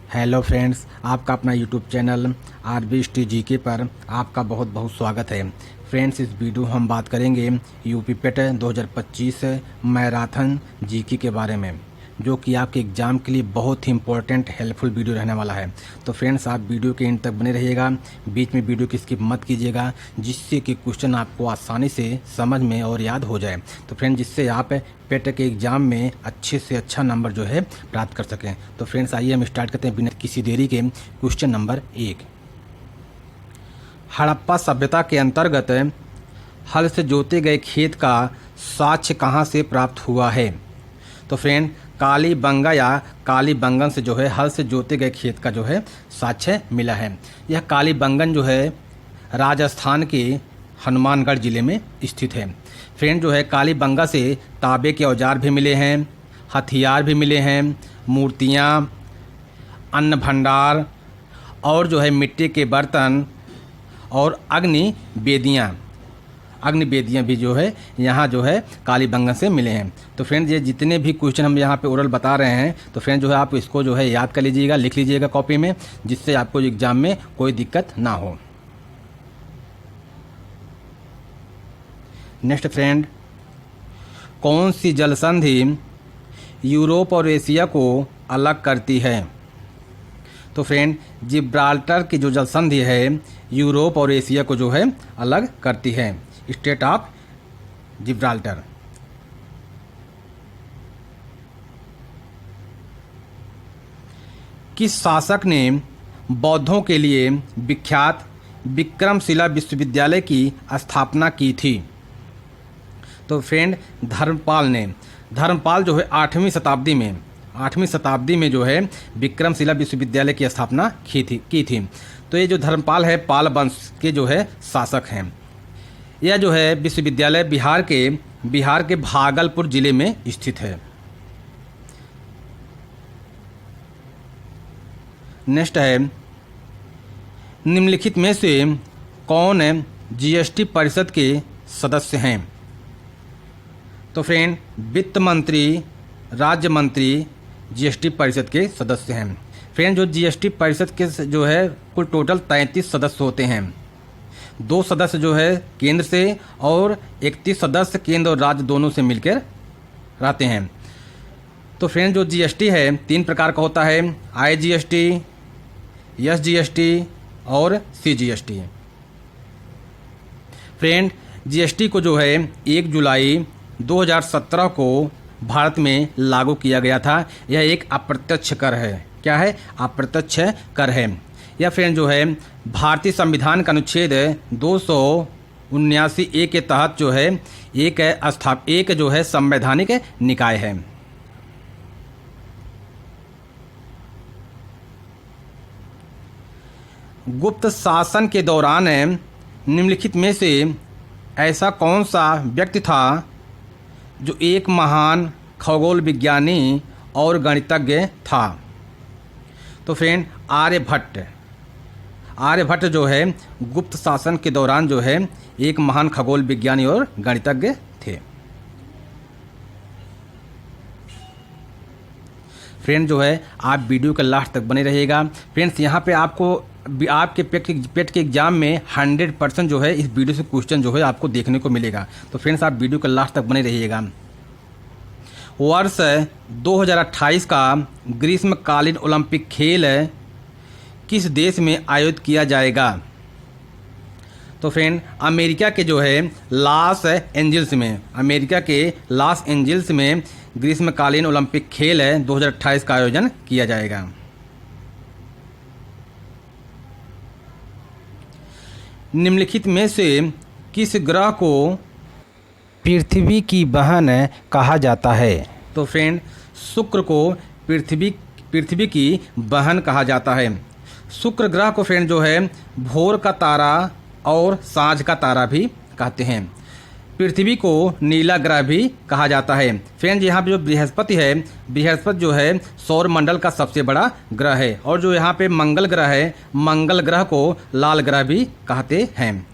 Hello friends, आपका अपना YouTube channel RBST GK पर आपका बहुत बहुत स्वागत है। फ्रेंड्स, इस वीडियो हम बात करेंगे यूपी पेट 2025 मैराथन जीके के बारे में, जो कि आपके एग्ज़ाम के लिए बहुत ही इंपॉर्टेंट हेल्पफुल वीडियो रहने वाला है। तो फ्रेंड्स, आप वीडियो के एंड तक बने रहिएगा, बीच में वीडियो की स्किप मत कीजिएगा, जिससे कि क्वेश्चन आपको आसानी से समझ में और याद हो जाए। तो फ्रेंड्स, जिससे आप पेट के एग्ज़ाम में अच्छे से अच्छा नंबर जो है प्राप्त कर सकें। तो फ्रेंड्स, आइए हम स्टार्ट करते हैं बिना किसी देरी के। क्वेश्चन नंबर 1, हड़प्पा सभ्यता के अंतर्गत हल से जोते गए खेत का साक्ष्य कहाँ से प्राप्त हुआ है? तो फ्रेंड, कालीबंगा या कालीबंगन से जो है हल से जोते गए खेत का जो है साक्ष्य मिला है। यह कालीबंगन जो है राजस्थान के हनुमानगढ़ जिले में स्थित है। फ्रेंड, जो है कालीबंगा से तांबे के औजार भी मिले हैं, हथियार भी मिले हैं, मूर्तियाँ, अन्न भंडार और जो है मिट्टी के बर्तन और अग्नि बेदियाँ भी जो है यहाँ जो है कालीबंगन से मिले हैं। तो फ्रेंड्स, ये जितने भी क्वेश्चन हम यहाँ पे ओरल बता रहे हैं, तो फ्रेंड जो है आप इसको जो है याद कर लीजिएगा, लिख लीजिएगा कॉपी में, जिससे आपको एग्जाम में कोई दिक्कत ना हो। नेक्स्ट फ्रेंड, कौन सी जल संधि यूरोप और एशिया को अलग करती है? तो फ्रेंड, जिब्राल्टर की जो जल संधि है यूरोप और एशिया को जो है अलग करती है, स्टेट ऑफ जिब्राल्टर। किस शासक ने बौद्धों के लिए विख्यात विक्रमशिला विश्वविद्यालय की स्थापना की थी? तो फ्रेंड, धर्मपाल जो है 8वीं शताब्दी में जो है विक्रमशिला विश्वविद्यालय की स्थापना की थी। तो ये जो धर्मपाल है पाल वंश के जो है शासक हैं। यह जो है विश्वविद्यालय बिहार के भागलपुर जिले में स्थित है। नेक्स्ट है, निम्नलिखित में से कौन जीएसटी परिषद के सदस्य हैं? तो फ्रेंड, वित्त मंत्री, राज्य मंत्री जीएसटी परिषद के सदस्य हैं। फ्रेंड, जो जीएसटी परिषद के जो है कुल टोटल 33 सदस्य होते हैं। 2 सदस्य जो है केंद्र से और 31 सदस्य केंद्र और राज्य दोनों से मिलकर रहते हैं। तो फ्रेंड, जो जीएसटी है 3 प्रकार का होता है, IGST, SGST और CGST। फ्रेंड, जीएसटी को जो है 1 जुलाई 2017 को भारत में लागू किया गया था। यह एक अप्रत्यक्ष कर है। क्या है? अप्रत्यक्ष कर है। यह फ्रेंड जो है भारतीय संविधान का अनुच्छेद 279A के तहत जो है एक जो है संवैधानिक निकाय है। गुप्त शासन के दौरान निम्नलिखित में से ऐसा कौन सा व्यक्ति था जो एक महान खगोल विज्ञानी और गणितज्ञ था? तो फ्रेंड, आर्यभट्ट जो है गुप्त शासन के दौरान जो है एक महान खगोल विज्ञानी और गणितज्ञ थे। फ्रेंड, जो है आप वीडियो के लास्ट तक बने रहिएगा। फ्रेंड्स, यहाँ पे आपको आपके पेट के एग्जाम में 100% जो है इस वीडियो से क्वेश्चन जो है आपको देखने को मिलेगा। तो फ्रेंड्स, आप वीडियो के लास्ट तक बने रहिएगा। वर्ष 2028 का ग्रीष्मकालीन ओलंपिक खेल किस देश में आयोजित किया जाएगा? तो फ्रेंड, अमेरिका के लॉस एंजल्स में ग्रीष्मकालीन ओलंपिक खेल 2028 का आयोजन किया जाएगा। निम्नलिखित में से किस ग्रह को पृथ्वी की बहन कहा जाता है? तो फ्रेंड, शुक्र को पृथ्वी की बहन कहा जाता है। शुक्र ग्रह को फ्रेंड जो है भोर का तारा और सांझ का तारा भी कहते हैं। पृथ्वी को नीला ग्रह भी कहा जाता है। फ्रेंड, यहाँ पे जो बृहस्पति जो है सौर मंडल का सबसे बड़ा ग्रह है। और जो यहाँ पे मंगल ग्रह को लाल ग्रह भी कहते हैं।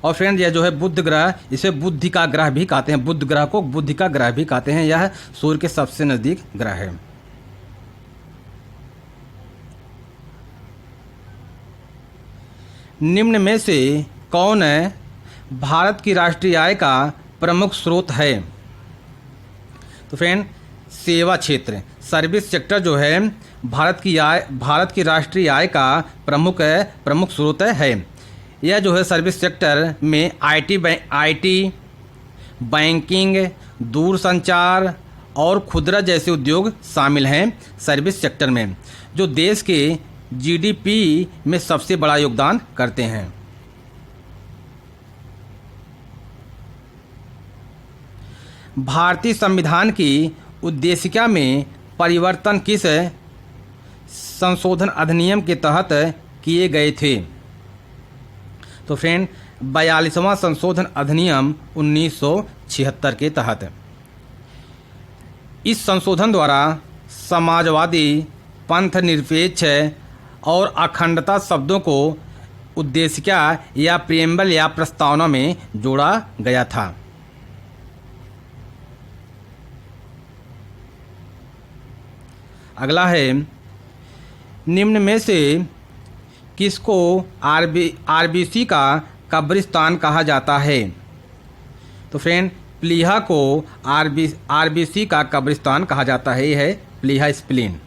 और फ्रेंड, यह जो है बुध ग्रह, इसे बुद्धि का ग्रह भी कहते हैं। बुध ग्रह को बुद्धि का ग्रह भी कहते हैं। यह सूर्य के सबसे नज़दीक ग्रह है। निम्न में से कौन भारत की राष्ट्रीय आय का प्रमुख स्रोत है? तो फ्रेंड, सेवा क्षेत्र, सर्विस सेक्टर जो है भारत की राष्ट्रीय आय का प्रमुख स्रोत है। यह जो है सर्विस सेक्टर में आईटी, बैंकिंग, दूरसंचार और खुदरा जैसे उद्योग शामिल हैं। सर्विस सेक्टर में जो देश के जीडीपी में सबसे बड़ा योगदान करते हैं। भारतीय संविधान की उद्देशिका में परिवर्तन किस संशोधन अधिनियम के तहत किए गए थे? तो फ्रेंड, 42वां संशोधन अधिनियम 1976 के तहत। इस संशोधन द्वारा समाजवादी, पंथ निरपेक्ष और अखंडता शब्दों को उद्देशिका या प्रिएम्बल या प्रस्तावना में जोड़ा गया था। अगला है, निम्न में से किसको आरबीसी का कब्रिस्तान कहा जाता है? तो फ्रेंड, प्लीहा को आरबीसी का कब्रिस्तान कहा जाता है। यह है प्लीहा स्प्लीन।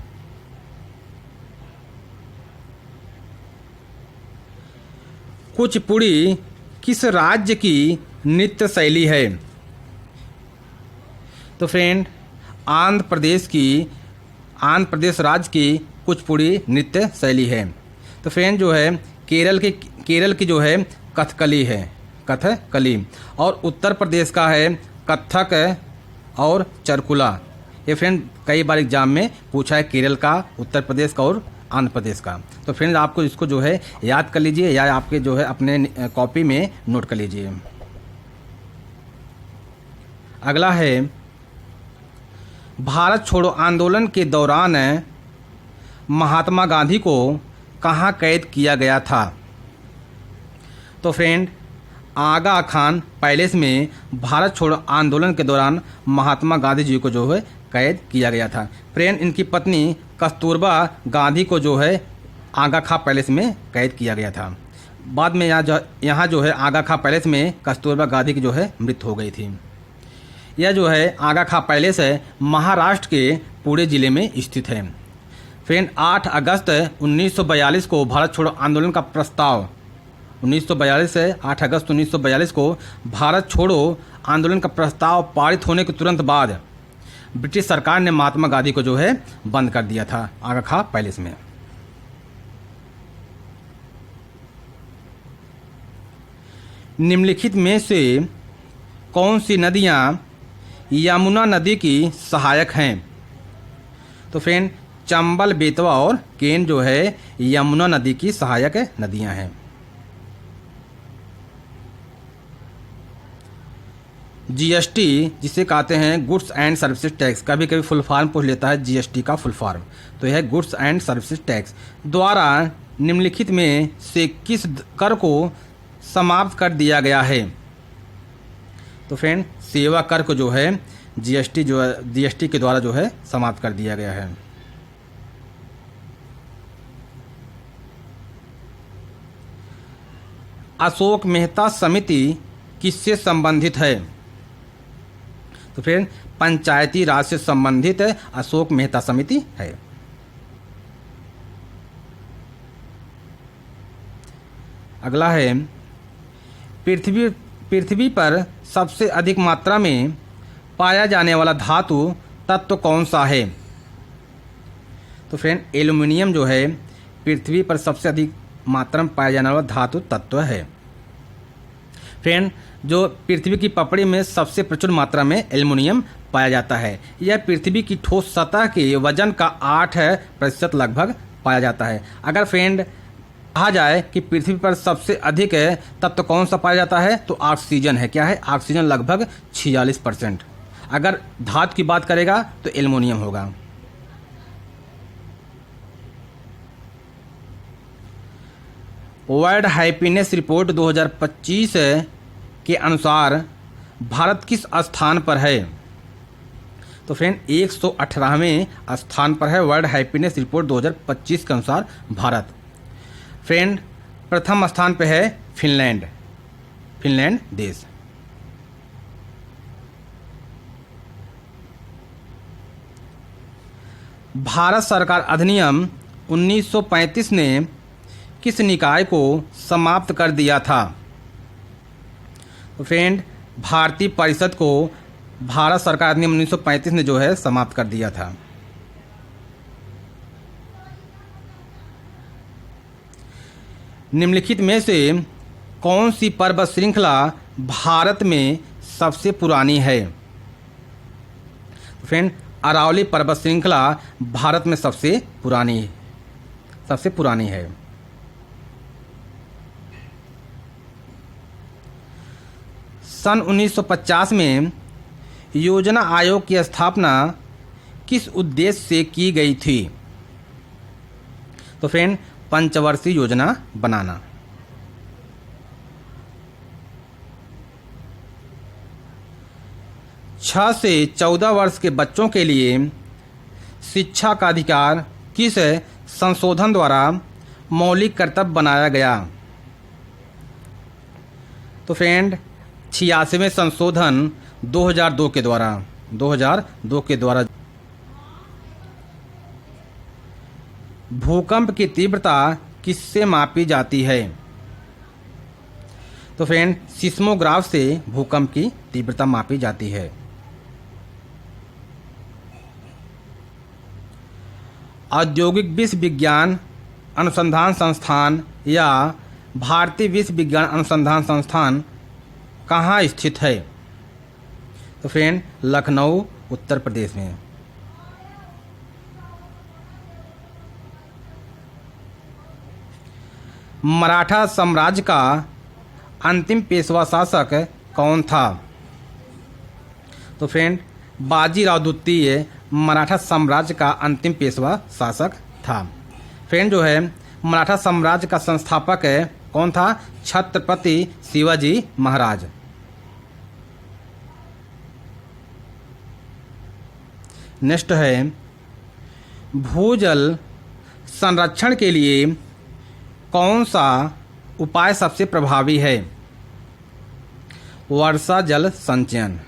कुचिपुड़ी किस राज्य की नृत्य शैली है? तो फ्रेंड, आंध्र प्रदेश राज्य की कुचिपुड़ी नृत्य शैली है। तो फ्रेंड, जो है केरल की जो है कथकली और उत्तर प्रदेश का है कथक और चरकुला। ये फ्रेंड कई बार एग्जाम में पूछा है, केरल का, उत्तर प्रदेश का और आंध्र प्रदेश का। तो फ्रेंड, आपको इसको जो है याद कर लीजिए या आपके जो है अपने कॉपी में नोट कर लीजिए। अगला है, भारत छोड़ो आंदोलन के दौरान महात्मा गांधी को कहाँ कैद किया गया था? तो फ्रेंड, आगा खान पैलेस में भारत छोड़ो आंदोलन के दौरान महात्मा गांधी जी को जो है कैद किया गया था। फ्रेंड, इनकी पत्नी कस्तूरबा गांधी को जो है आगा खां पैलेस में कैद किया गया था। बाद में यहाँ जो है आगा खां पैलेस में कस्तूरबा गांधी की जो है मृत्यु हो गई थी। यह जो है आगा खां पैलेस है महाराष्ट्र के पुणे जिले में स्थित है। फ्रेंड, 8 अगस्त 1942 को भारत छोड़ो आंदोलन का प्रस्ताव 1942 से 8 अगस्त 1942 को भारत छोड़ो आंदोलन का प्रस्ताव पारित होने के तुरंत बाद ब्रिटिश सरकार ने महात्मा गांधी को जो है बंद कर दिया था आगा खां पैलेस में। निम्नलिखित में से कौन सी नदियां यमुना नदी की सहायक हैं? तो फ्रेंड, चंबल, बेतवा और केन जो है यमुना नदी की सहायक नदियां हैं। जीएसटी जिसे कहते हैं गुड्स एंड सर्विसेज टैक्स, कभी कभी फुल फॉर्म पूछ लेता है जीएसटी का फुल फॉर्म, तो यह गुड्स एंड सर्विसेज टैक्स द्वारा निम्नलिखित में से किस कर को समाप्त कर दिया गया है? तो फ्रेंड, सेवा कर को जो है जीएसटी के द्वारा जो है समाप्त कर दिया गया है। अशोक मेहता समिति किससे संबंधित है? तो फ्रेंड, पंचायती राज से संबंधित अशोक मेहता समिति है। अगला है, पृथ्वी पर सबसे अधिक मात्रा में पाया जाने वाला धातु तत्व कौन सा है? तो फ्रेंड, एल्युमिनियम जो है पृथ्वी पर सबसे अधिक मात्रा में पाया जाने वाला धातु तत्व है। फ्रेंड, जो पृथ्वी की पपड़ी में सबसे प्रचुर मात्रा में एल्युमिनियम पाया जाता है। यह पृथ्वी की ठोस सतह के वजन का 8% लगभग पाया जाता है। अगर फ्रेंड कहा जाए कि पृथ्वी पर सबसे अधिक तत्व कौन सा पाया जाता है, तो ऑक्सीजन है। क्या है? ऑक्सीजन लगभग 46%। अगर धातु की बात करेगा तो एल्युमिनियम होगा। वर्ल्ड हैप्पीनेस रिपोर्ट 2025 के अनुसार भारत किस स्थान पर है? तो फ्रेंड, 118वें स्थान पर है वर्ल्ड हैप्पीनेस रिपोर्ट 2025 के अनुसार भारत। फ्रेंड, प्रथम स्थान पे है फिनलैंड, फिनलैंड देश। भारत सरकार अधिनियम 1935 ने किस निकाय को समाप्त कर दिया था? तो फ्रेंड, भारतीय परिषद को भारत सरकार अधिनियम 1935 ने जो है समाप्त कर दिया था। निम्नलिखित में से कौन सी पर्वत श्रृंखला भारत में सबसे पुरानी है? फ्रेंड, अरावली पर्वत श्रृंखला भारत में सबसे पुरानी है। सन 1950 में योजना आयोग की स्थापना किस उद्देश्य से की गई थी? तो फ्रेंड, पंचवर्षीय योजना बनाना। छह से 14 वर्ष के बच्चों के लिए शिक्षा का अधिकार किस संशोधन द्वारा मौलिक कर्तव्य बनाया गया? तो फ्रेंड, 86वें संशोधन 2002 के द्वारा। भूकंप की तीव्रता किससे मापी जाती है? तो फ्रेंड, सिस्मोग्राफ से भूकंप की तीव्रता मापी जाती है। औद्योगिक विश्व विज्ञान अनुसंधान संस्थान या भारतीय विश्व विज्ञान अनुसंधान संस्थान कहाँ स्थित है? तो फ्रेंड, लखनऊ, उत्तर प्रदेश में। मराठा साम्राज्य का अंतिम पेशवा शासक कौन था? तो फ्रेंड, बाजीराव द्वितीय मराठा साम्राज्य का अंतिम पेशवा शासक था। फ्रेंड, जो है मराठा साम्राज्य का संस्थापक कौन था? छत्रपति शिवाजी महाराज। नेक्स्ट है, भूजल संरक्षण के लिए कौन सा उपाय सबसे प्रभावी है? वर्षा जल संचयन।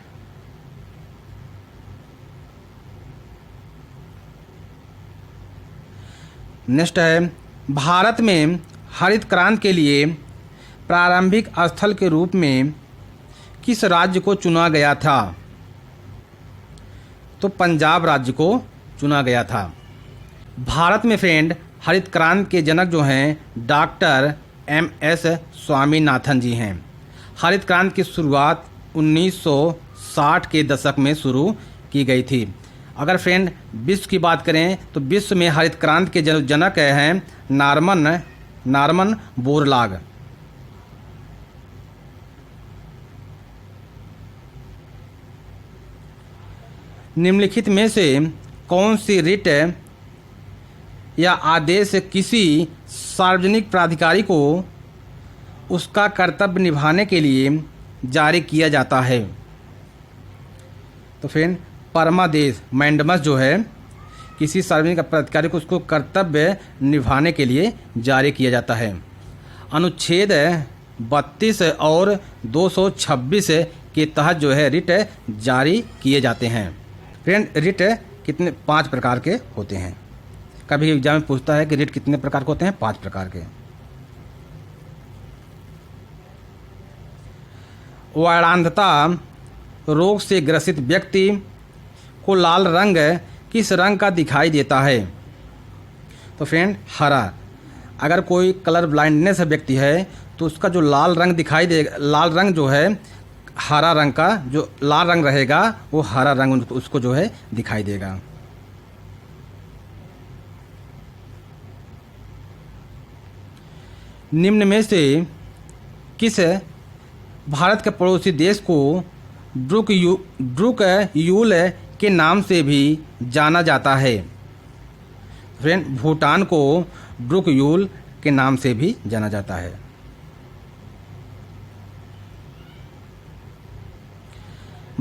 नेक्स्ट है, भारत में हरित क्रांति के लिए प्रारंभिक स्थल के रूप में किस राज्य को चुना गया था? तो पंजाब राज्य को चुना गया था। भारत में फ्रेंड हरित क्रांति के जनक जो हैं डॉक्टर MS स्वामीनाथन जी हैं। हरित क्रांति की शुरुआत 1960 के दशक में शुरू की गई थी। अगर फ्रेंड विश्व की बात करें तो विश्व में हरित क्रांति के जनक हैं नॉर्मन बोरलॉग। निम्नलिखित में से कौन सी रिट या आदेश किसी सार्वजनिक प्राधिकारी को उसका कर्तव्य निभाने के लिए जारी किया जाता है? तो फ्रेंड, परमादेश मैंडमस जो है किसी सार्वजनिक प्राधिकारी को उसको कर्तव्य निभाने के लिए जारी किया जाता है। अनुच्छेद 32 और 226 के तहत जो है रिट जारी किए जाते हैं। फ्रेंड, रिट कितने 5 प्रकार के होते हैं। कभी एग्जाम में पूछता है कि रिट कितने प्रकार के होते हैं? 5 प्रकार के। वर्णांधता रोग से ग्रसित व्यक्ति को लाल रंग किस रंग का दिखाई देता है? तो फ्रेंड, हरा। अगर कोई कलर ब्लाइंडनेस व्यक्ति है तो उसका जो लाल रंग दिखाई देगा, लाल रंग जो है हरा रंग का, जो लाल रंग रहेगा वो हरा रंग उसको जो है दिखाई देगा। निम्न में से किस भारत के पड़ोसी देश को ड्रुक यूल के नाम से भी जाना जाता है? फ्रेंड, भूटान को ड्रुक यूल के नाम से भी जाना जाता है।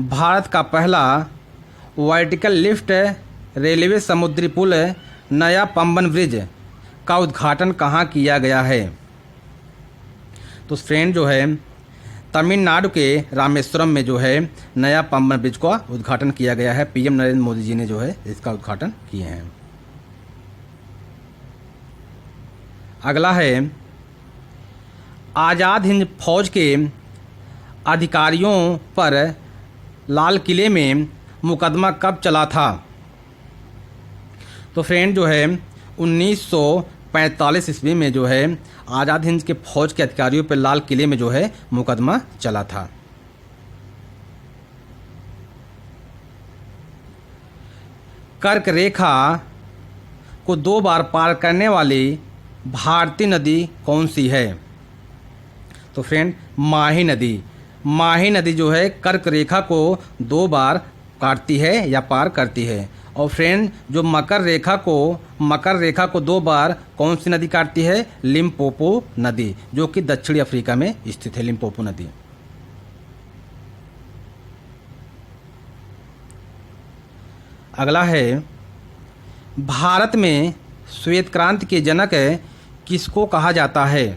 भारत का पहला वर्टिकल लिफ्ट रेलवे समुद्री पुल नया पंबन ब्रिज का उद्घाटन कहाँ किया गया है? तो फ्रेंड जो है तमिलनाडु के रामेश्वरम में जो है नया पंबन ब्रिज का उद्घाटन किया गया है। पीएम नरेंद्र मोदी जी ने जो है इसका उद्घाटन किए हैं। अगला है आज़ाद हिंद फौज के अधिकारियों पर लाल किले में मुकदमा कब चला था? तो फ्रेंड जो है 1945 ईस्वी में जो है आज़ाद हिंद के फौज के अधिकारियों पर लाल किले में जो है मुकदमा चला था। कर्क रेखा को 2 बार पार करने वाली भारतीय नदी कौन सी है? तो फ्रेंड माही नदी। माही नदी जो है कर्क रेखा को 2 बार काटती है या पार करती है। और फ्रेंड जो मकर रेखा को 2 बार कौन सी नदी काटती है? लिम्पोपो नदी, जो कि दक्षिणी अफ्रीका में स्थित है, लिम्पोपो नदी। अगला है भारत में श्वेत क्रांति के जनक किसको कहा जाता है?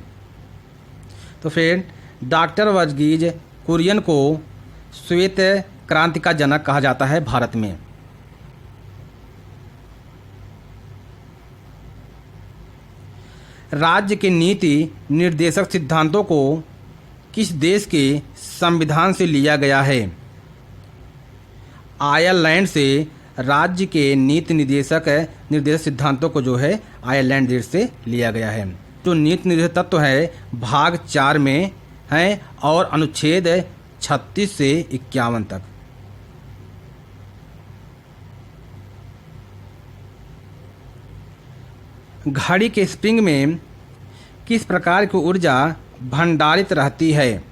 तो फ्रेंड डॉक्टर वर्गीज कुरियन को श्वेत क्रांति का जनक कहा जाता है भारत में। राज्य के नीति निर्देशक सिद्धांतों को किस देश के संविधान से लिया गया है? आयरलैंड से राज्य के नीति निर्देशक सिद्धांतों को जो है आयरलैंड देश से लिया गया है। जो नीति निर्देशक तत्व है भाग 4 में हैं और अनुच्छेद 36 से 51 तक। घड़ी के स्प्रिंग में किस प्रकार की ऊर्जा भंडारित रहती है?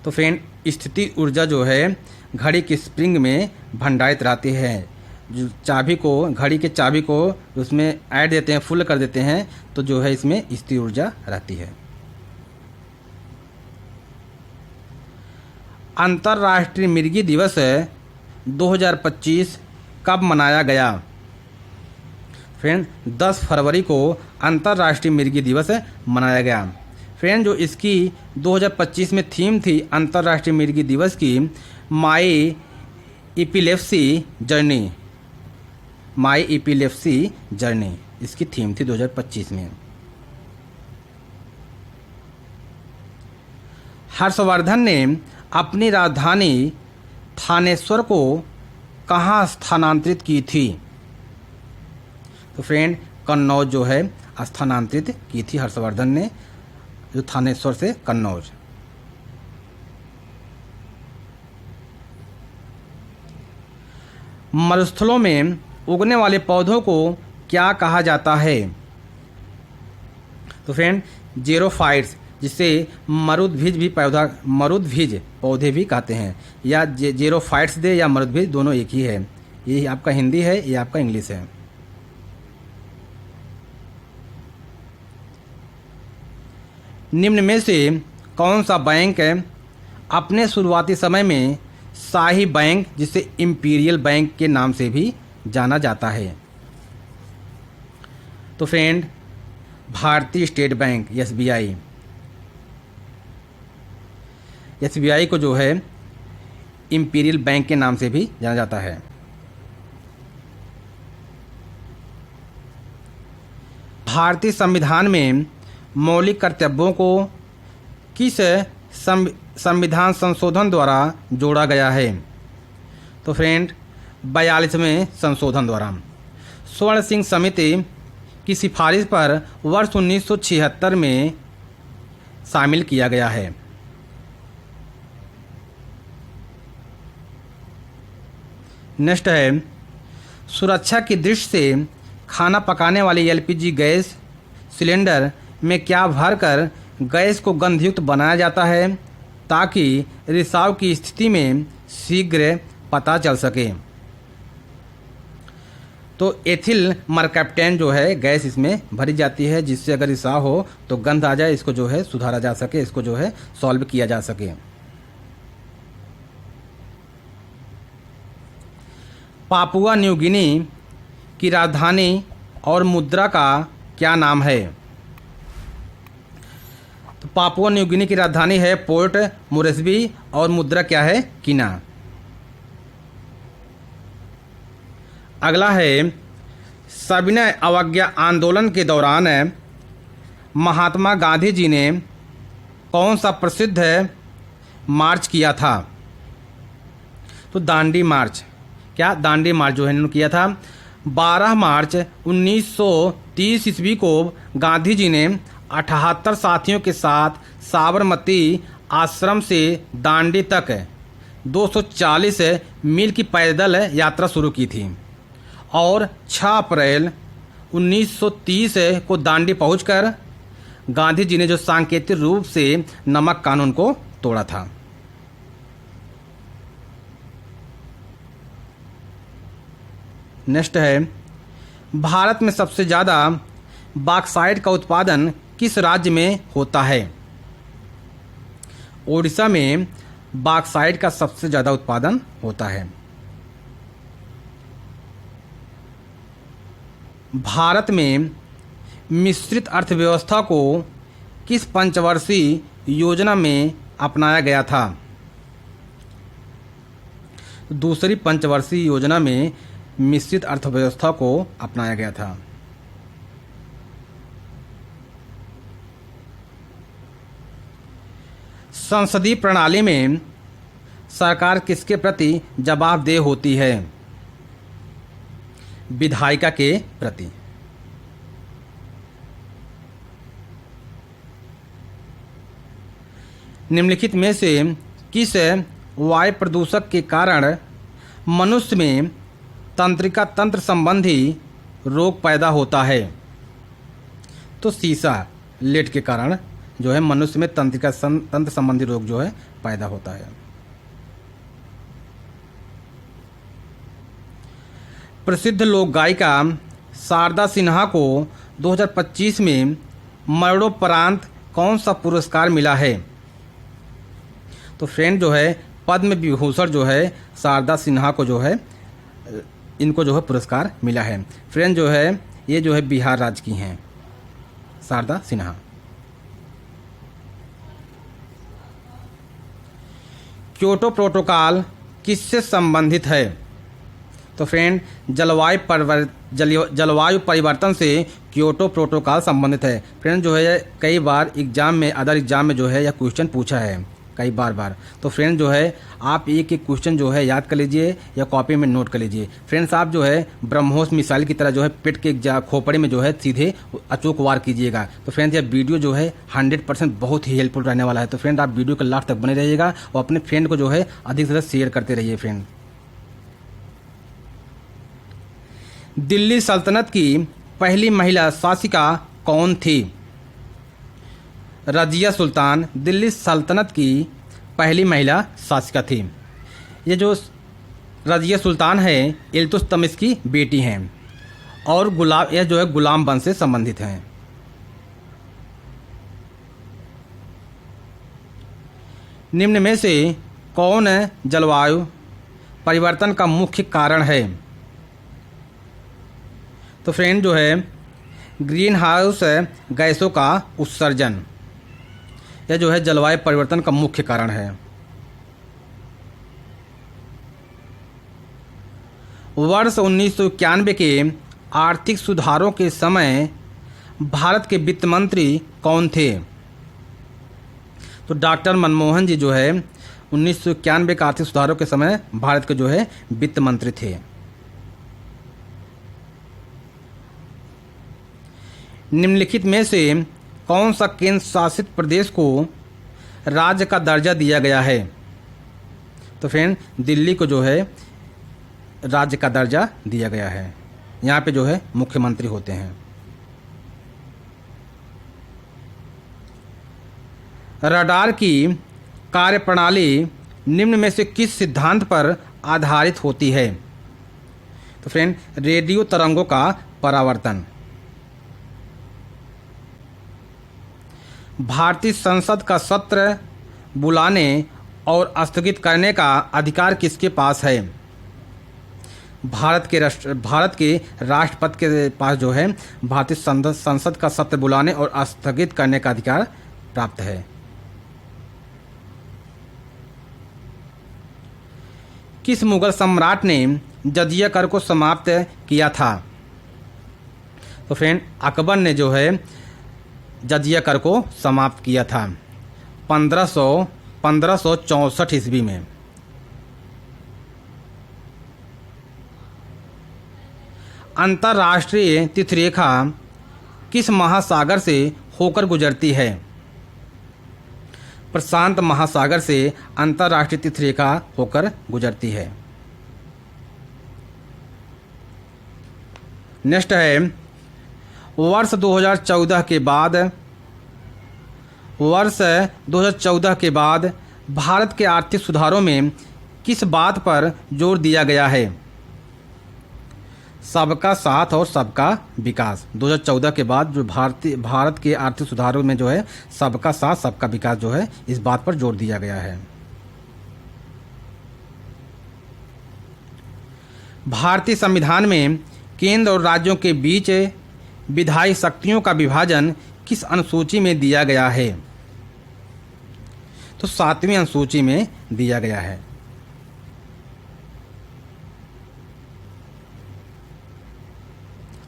तो फ्रेंड स्थिति ऊर्जा जो है घड़ी के स्प्रिंग में भंडारित रहती है। जो चाबी को, घड़ी के चाबी को उसमें ऐड देते हैं, फुल कर देते हैं, तो जो है इसमें स्थिर ऊर्जा रहती है। अंतर्राष्ट्रीय मिर्गी दिवस 2025 कब मनाया गया? फ्रेंड 10 फरवरी को अंतर्राष्ट्रीय मिर्गी दिवस मनाया गया। फ्रेंड जो इसकी 2025 में थीम थी अंतर्राष्ट्रीय मिर्गी दिवस की, माई एपिलेप्सी जर्नी इसकी थीम थी 2025 में। हर्षवर्धन ने अपनी राजधानी थानेश्वर को कहाँ स्थानांतरित की थी? तो फ्रेंड कन्नौज जो है स्थानांतरित की थी हर्षवर्धन ने, जो थानेश्वर से कन्नौज। मरुस्थलों में उगने वाले पौधों को क्या कहा जाता है? तो फ्रेंड जेरोफाइट्स, जिसे मरुद्भिज पौधे भी कहते हैं, या जेरोफाइट्स दे या मरुद्भिज दोनों एक ही है। ये आपका हिंदी है, ये आपका इंग्लिश है। निम्न में से कौन सा बैंक अपने शुरुआती समय में शाही बैंक, जिसे इंपीरियल बैंक के नाम से भी जाना जाता है? तो फ्रेंड भारतीय स्टेट बैंक एसबीआई को जो है इंपीरियल बैंक के नाम से भी जाना जाता है। भारतीय संविधान में मौलिक कर्तव्यों को किस संविधान संशोधन द्वारा जोड़ा गया है? तो फ्रेंड 42वें संशोधन द्वारा। स्वर्ण सिंह समिति की सिफारिश पर वर्ष 1976 में शामिल किया गया है। नेक्स्ट है, सुरक्षा की दृष्टि से खाना पकाने वाली एलपीजी गैस सिलेंडर में क्या भरकर गैस को गंधयुक्त बनाया जाता है ताकि रिसाव की स्थिति में शीघ्र पता चल सके? तो एथिल मरकैप्टेन जो है गैस इसमें भरी जाती है, जिससे अगर रिसाव हो तो गंध आ जाए, इसको जो है सुधारा जा सके, इसको जो है सॉल्व किया जा सके। पापुआ न्यू गिनी की राजधानी और मुद्रा का क्या नाम है? तो पापुआ न्यू गिनी की राजधानी है पोर्ट मोरेस्बी और मुद्रा क्या है? कीना। अगला है सविनय अवज्ञा आंदोलन के दौरान महात्मा गांधी जी ने कौन सा प्रसिद्ध मार्च किया था? तो दांडी मार्च। क्या? दांडी मार्च जो है इन्होंने किया था। 12 मार्च 1930 ईस्वी को गांधी जी ने 78 साथियों के साथ साबरमती आश्रम से दांडी तक 240 मील की पैदल यात्रा शुरू की थी और 6 अप्रैल 1930 को दांडी पहुंचकर गांधी जी ने जो सांकेतिक रूप से नमक कानून को तोड़ा था। नेक्स्ट है भारत में सबसे ज़्यादा बॉक्साइट का उत्पादन किस राज्य में होता है? ओडिशा में बॉक्साइट का सबसे ज़्यादा उत्पादन होता है। भारत में मिश्रित अर्थव्यवस्था को किस पंचवर्षीय योजना में अपनाया गया था? दूसरी पंचवर्षीय योजना में मिश्रित अर्थव्यवस्था को अपनाया गया था। संसदीय प्रणाली में सरकार किसके प्रति जवाबदेह होती है? विधायिका के प्रति। निम्नलिखित में से किस वायु प्रदूषक के कारण मनुष्य में तंत्रिका तंत्र संबंधी रोग पैदा होता है? तो सीसा लेट के कारण जो है मनुष्य में तंत्रिका तंत्र संबंधी रोग जो है पैदा होता है। प्रसिद्ध लोक गायिका शारदा सिन्हा को 2025 में मरणोपरांत कौन सा पुरस्कार मिला है? तो फ्रेंड जो है पद्म विभूषण जो है शारदा सिन्हा को जो है इनको जो है पुरस्कार मिला है। फ्रेंड जो है ये जो है बिहार राज्य की हैं शारदा सिन्हा। क्योटो प्रोटोकॉल किससे संबंधित है? तो फ्रेंड जलवायु परिवर्तन से क्योटो प्रोटोकॉल संबंधित है। फ्रेंड जो है कई बार एग्जाम में अदर एग्जाम में जो है यह क्वेश्चन पूछा है कई बार। तो फ्रेंड जो है आप एक एक क्वेश्चन जो है याद कर लीजिए या कॉपी में नोट कर लीजिए। फ्रेंड्स आप जो है ब्रह्मोस मिसाइल की तरह जो है पेट के खोपड़े में जो है सीधे अचूक वार कीजिएगा। तो फ्रेंड्स यह वीडियो जो है 100% बहुत ही हेल्पफुल रहने वाला है। तो फ्रेंड आप वीडियो के लास्ट तक बने रहिएगा और अपने फ्रेंड को जो है अधिक से अधिक शेयर करते रहिए। फ्रेंड दिल्ली सल्तनत की पहली महिला शासिका कौन थी? रजिया सुल्तान दिल्ली सल्तनत की पहली महिला शासिका थी। ये जो रजिया सुल्तान है इल्तुतमिश की बेटी हैं और यह जो है गुलाम वंश से संबंधित हैं। निम्न में से कौन जलवायु परिवर्तन का मुख्य कारण है? तो फ्रेंड जो है ग्रीन हाउस गैसों का उत्सर्जन यह जो है जलवायु परिवर्तन का मुख्य कारण है। वर्ष 1991 के आर्थिक सुधारों के समय भारत के वित्त मंत्री कौन थे? तो डॉक्टर मनमोहन जी जो है 1991 के आर्थिक सुधारों के समय भारत के जो है वित्त मंत्री थे। निम्नलिखित में से कौन सा केंद्र शासित प्रदेश को राज्य का दर्जा दिया गया है? तो फ्रेंड दिल्ली को जो है राज्य का दर्जा दिया गया है। यहाँ पे जो है मुख्यमंत्री होते हैं। रडार की कार्यप्रणाली निम्न में से किस सिद्धांत पर आधारित होती है? तो फ्रेंड रेडियो तरंगों का परावर्तन। भारतीय संसद का सत्र बुलाने और स्थगित करने का अधिकार किसके पास है? भारत के राष्ट्रपति के पास जो है भारतीय संसद का सत्र बुलाने और स्थगित करने का अधिकार प्राप्त है। किस मुगल सम्राट ने जजिया कर को समाप्त किया था? तो फ्रेंड अकबर ने जो है जजिया कर को समाप्त किया था 1564 ईस्वी में। अंतर्राष्ट्रीय तिथरेखा किस महासागर से होकर गुजरती है? प्रशांत महासागर से अंतर्राष्ट्रीय तिथरेखा होकर गुजरती है। नेक्स्ट है वर्ष 2014 के बाद भारत के आर्थिक सुधारों में किस बात पर जोर दिया गया है? सबका साथ और सबका विकास। 2014 के बाद जो भारत के आर्थिक सुधारों में जो है सबका साथ सबका विकास जो है इस बात पर जोर दिया गया है। भारतीय संविधान में केंद्र और राज्यों के बीच विधायी शक्तियों का विभाजन किस अनुसूची में दिया गया है? तो 7वीं अनुसूची में दिया गया है।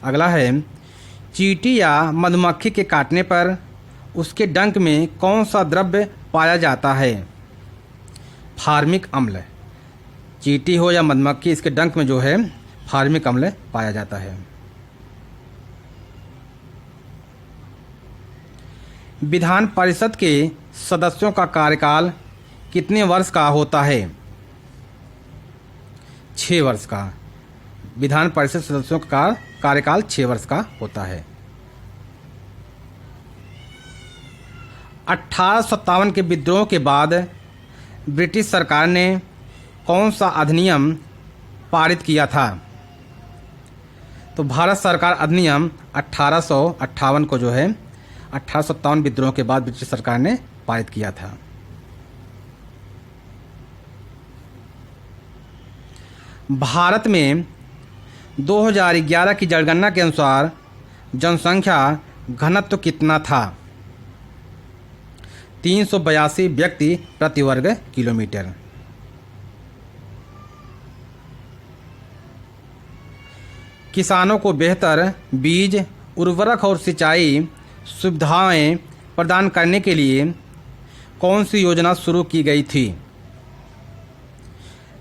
अगला है चींटी या मधुमक्खी के काटने पर उसके डंक में कौन सा द्रव्य पाया जाता है? फार्मिक अम्ल। चींटी हो या मधुमक्खी, इसके डंक में जो है फार्मिक अम्ल पाया जाता है। विधान परिषद के सदस्यों का कार्यकाल कितने वर्ष का होता है? 6 वर्ष का। विधान परिषद सदस्यों का कार्यकाल 6 वर्ष का होता है। 1857 के विद्रोह के बाद ब्रिटिश सरकार ने कौन सा अधिनियम पारित किया था? तो भारत सरकार अधिनियम 1858 को जो है 1857 विद्रोह के बाद ब्रिटिश सरकार ने पारित किया था। भारत में 2011 की जनगणना के अनुसार जनसंख्या घनत्व कितना था? 382 व्यक्ति प्रति वर्ग किलोमीटर। किसानों को बेहतर बीज, उर्वरक और सिंचाई सुविधाएं प्रदान करने के लिए कौन सी योजना शुरू की गई थी?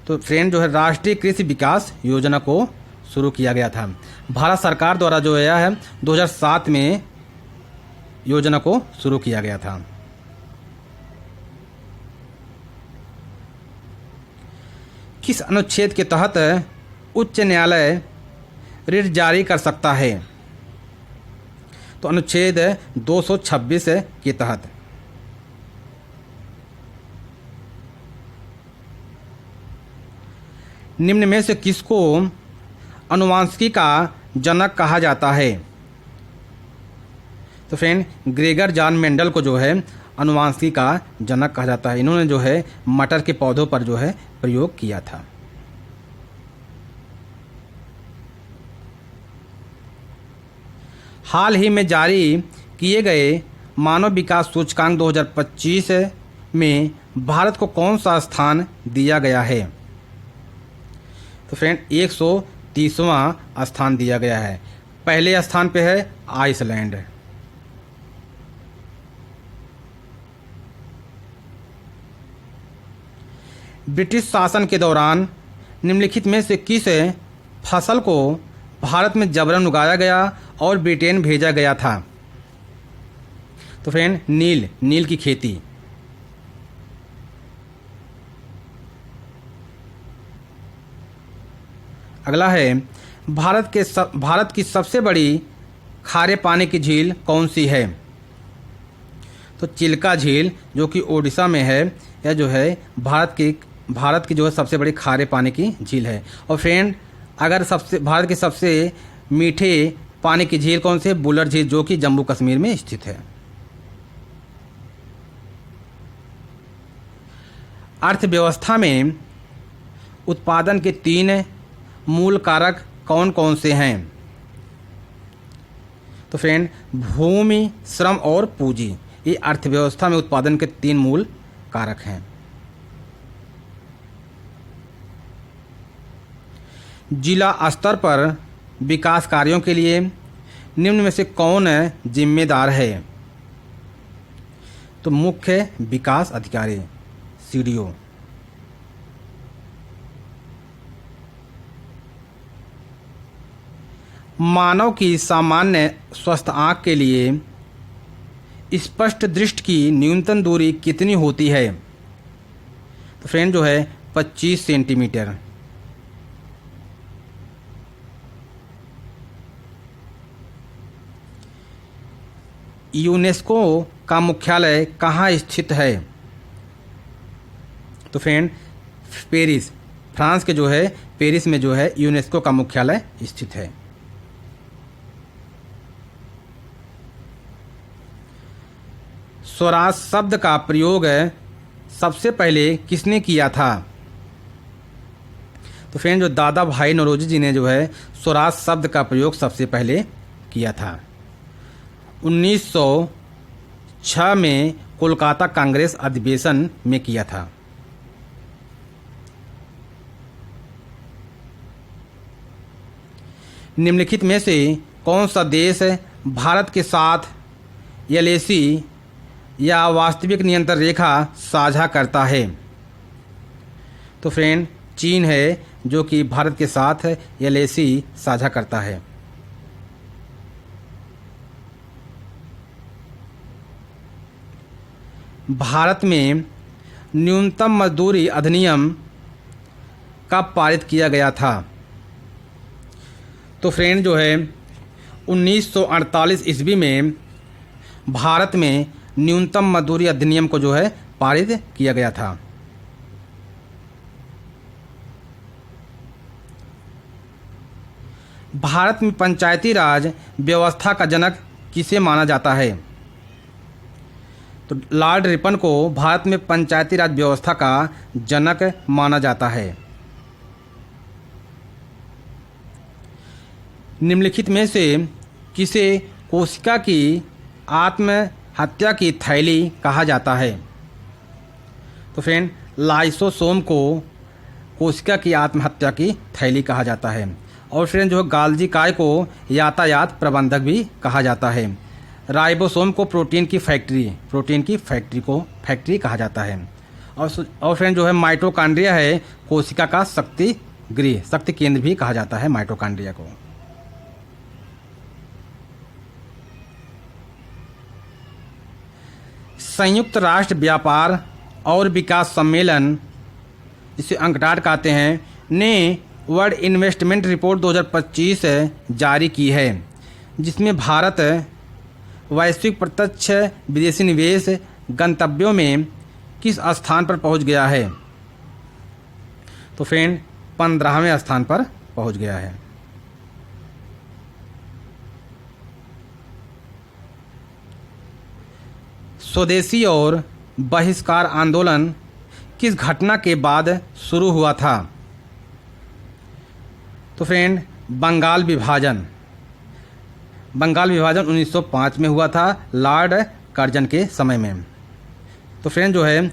तो फ्रेंड जो है राष्ट्रीय कृषि विकास योजना को शुरू किया गया था। भारत सरकार द्वारा जो है 2007 में योजना को शुरू किया गया था। किस अनुच्छेद के तहत उच्च न्यायालय रिट जारी कर सकता है? तो अनुच्छेद 226 के तहत। निम्न में से किसको अनुवांशिकी का जनक कहा जाता है? तो फ्रेंड ग्रेगर जॉन मेंडल को जो है अनुवांशिकी का जनक कहा जाता है। इन्होंने जो है मटर के पौधों पर जो है प्रयोग किया था। हाल ही में जारी किए गए मानव विकास सूचकांक 2025 में भारत को कौन सा स्थान दिया गया है? तो फ्रेंड 130वां स्थान दिया गया है। पहले स्थान पे है आइसलैंड। ब्रिटिश शासन के दौरान निम्नलिखित में से किस फसल को भारत में जबरन उगाया गया और ब्रिटेन भेजा गया था? तो फ्रेंड नील की खेती। अगला है भारत की सबसे बड़ी खारे पानी की झील कौन सी है? तो चिल्का झील जो कि ओडिशा में है, यह जो है भारत की जो है सबसे बड़ी खारे पानी की झील है। और फ्रेंड अगर भारत की सबसे मीठे पानी की झील कौन सी है? बुलर झील जो कि जम्मू कश्मीर में स्थित है। अर्थव्यवस्था में उत्पादन के 3 मूल कारक कौन कौन से हैं? तो फ्रेंड भूमि, श्रम और पूंजी, ये अर्थव्यवस्था में उत्पादन के 3 मूल कारक हैं। जिला स्तर पर विकास कार्यों के लिए निम्न में से कौन जिम्मेदार है? तो मुख्य विकास अधिकारी सीडीओ। मानव की सामान्य स्वस्थ आँख के लिए स्पष्ट दृष्टि की न्यूनतम दूरी कितनी होती है? तो फ्रेंड जो है 25 सेंटीमीटर। यूनेस्को का मुख्यालय कहाँ स्थित है? तो फ्रेंड पेरिस, फ्रांस के जो है पेरिस में जो है यूनेस्को का मुख्यालय स्थित है। स्वराज शब्द का प्रयोग सबसे पहले किसने किया था? तो फ्रेंड जो दादा भाई नौरोजी जी ने जो है स्वराज शब्द का प्रयोग सबसे पहले किया था। 1906 में कोलकाता कांग्रेस अधिवेशन में किया था। निम्नलिखित में से कौन सा देश भारत के साथ एलएसी या वास्तविक नियंत्रण रेखा साझा करता है? तो फ्रेंड चीन है जो कि भारत के साथ एलएसी साझा करता है। भारत में न्यूनतम मजदूरी अधिनियम कब पारित किया गया था? तो फ्रेंड जो है 1948 ईस्वी में भारत में न्यूनतम मजदूरी अधिनियम को जो है पारित किया गया था। भारत में पंचायती राज व्यवस्था का जनक किसे माना जाता है? तो लॉर्ड रिपन को भारत में पंचायती राज व्यवस्था का जनक माना जाता है। निम्नलिखित में से किसे कोशिका की आत्महत्या की थैली कहा जाता है? तो फ्रेंड लाइसोसोम को कोशिका की आत्महत्या की थैली कहा जाता है। और फ्रेंड जो गाल्जी काय को यातायात प्रबंधक भी कहा जाता है। राइबोसोम को प्रोटीन की फैक्ट्री कहा जाता है। और फ्रेंड जो है माइटोकॉन्ड्रिया है कोशिका का शक्ति केंद्र भी कहा जाता है माइटोकॉन्ड्रिया को। संयुक्त राष्ट्र व्यापार और विकास सम्मेलन, इसे अंकटाड कहते हैं, ने वर्ल्ड इन्वेस्टमेंट रिपोर्ट 2025 जारी की है, जिसमें भारत वैश्विक प्रत्यक्ष विदेशी निवेश गंतव्यों में किस स्थान पर पहुंच गया है? तो फ्रेंड 15वें स्थान पर पहुंच गया है। स्वदेशी और बहिष्कार आंदोलन किस घटना के बाद शुरू हुआ था? तो फ्रेंड बंगाल विभाजन 1905 में हुआ था, लॉर्ड कर्जन के समय में। तो फ्रेंड जो है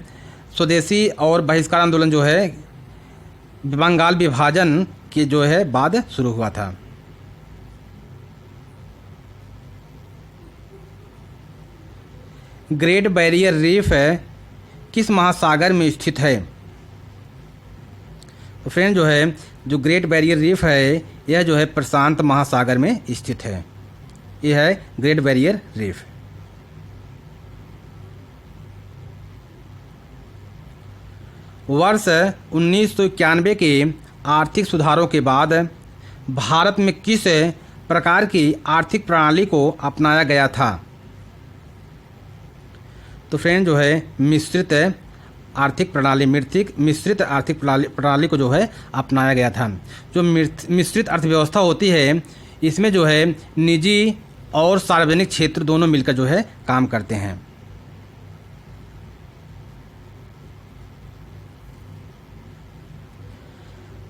स्वदेशी और बहिष्कार आंदोलन जो है बंगाल विभाजन के जो है बाद शुरू हुआ था। ग्रेट बैरियर रीफ किस महासागर में स्थित है? तो फ्रेंड जो है जो ग्रेट बैरियर रीफ है यह जो है प्रशांत महासागर में स्थित है। यह है ग्रेट बैरियर रीफ। वर्ष 1991 के आर्थिक सुधारों के बाद भारत में किस प्रकार की आर्थिक प्रणाली को अपनाया गया था? तो फ्रेंड जो है मिश्रित आर्थिक प्रणाली को जो है अपनाया गया था। जो मिश्रित अर्थव्यवस्था होती है इसमें जो है निजी और सार्वजनिक क्षेत्र दोनों मिलकर जो है काम करते हैं।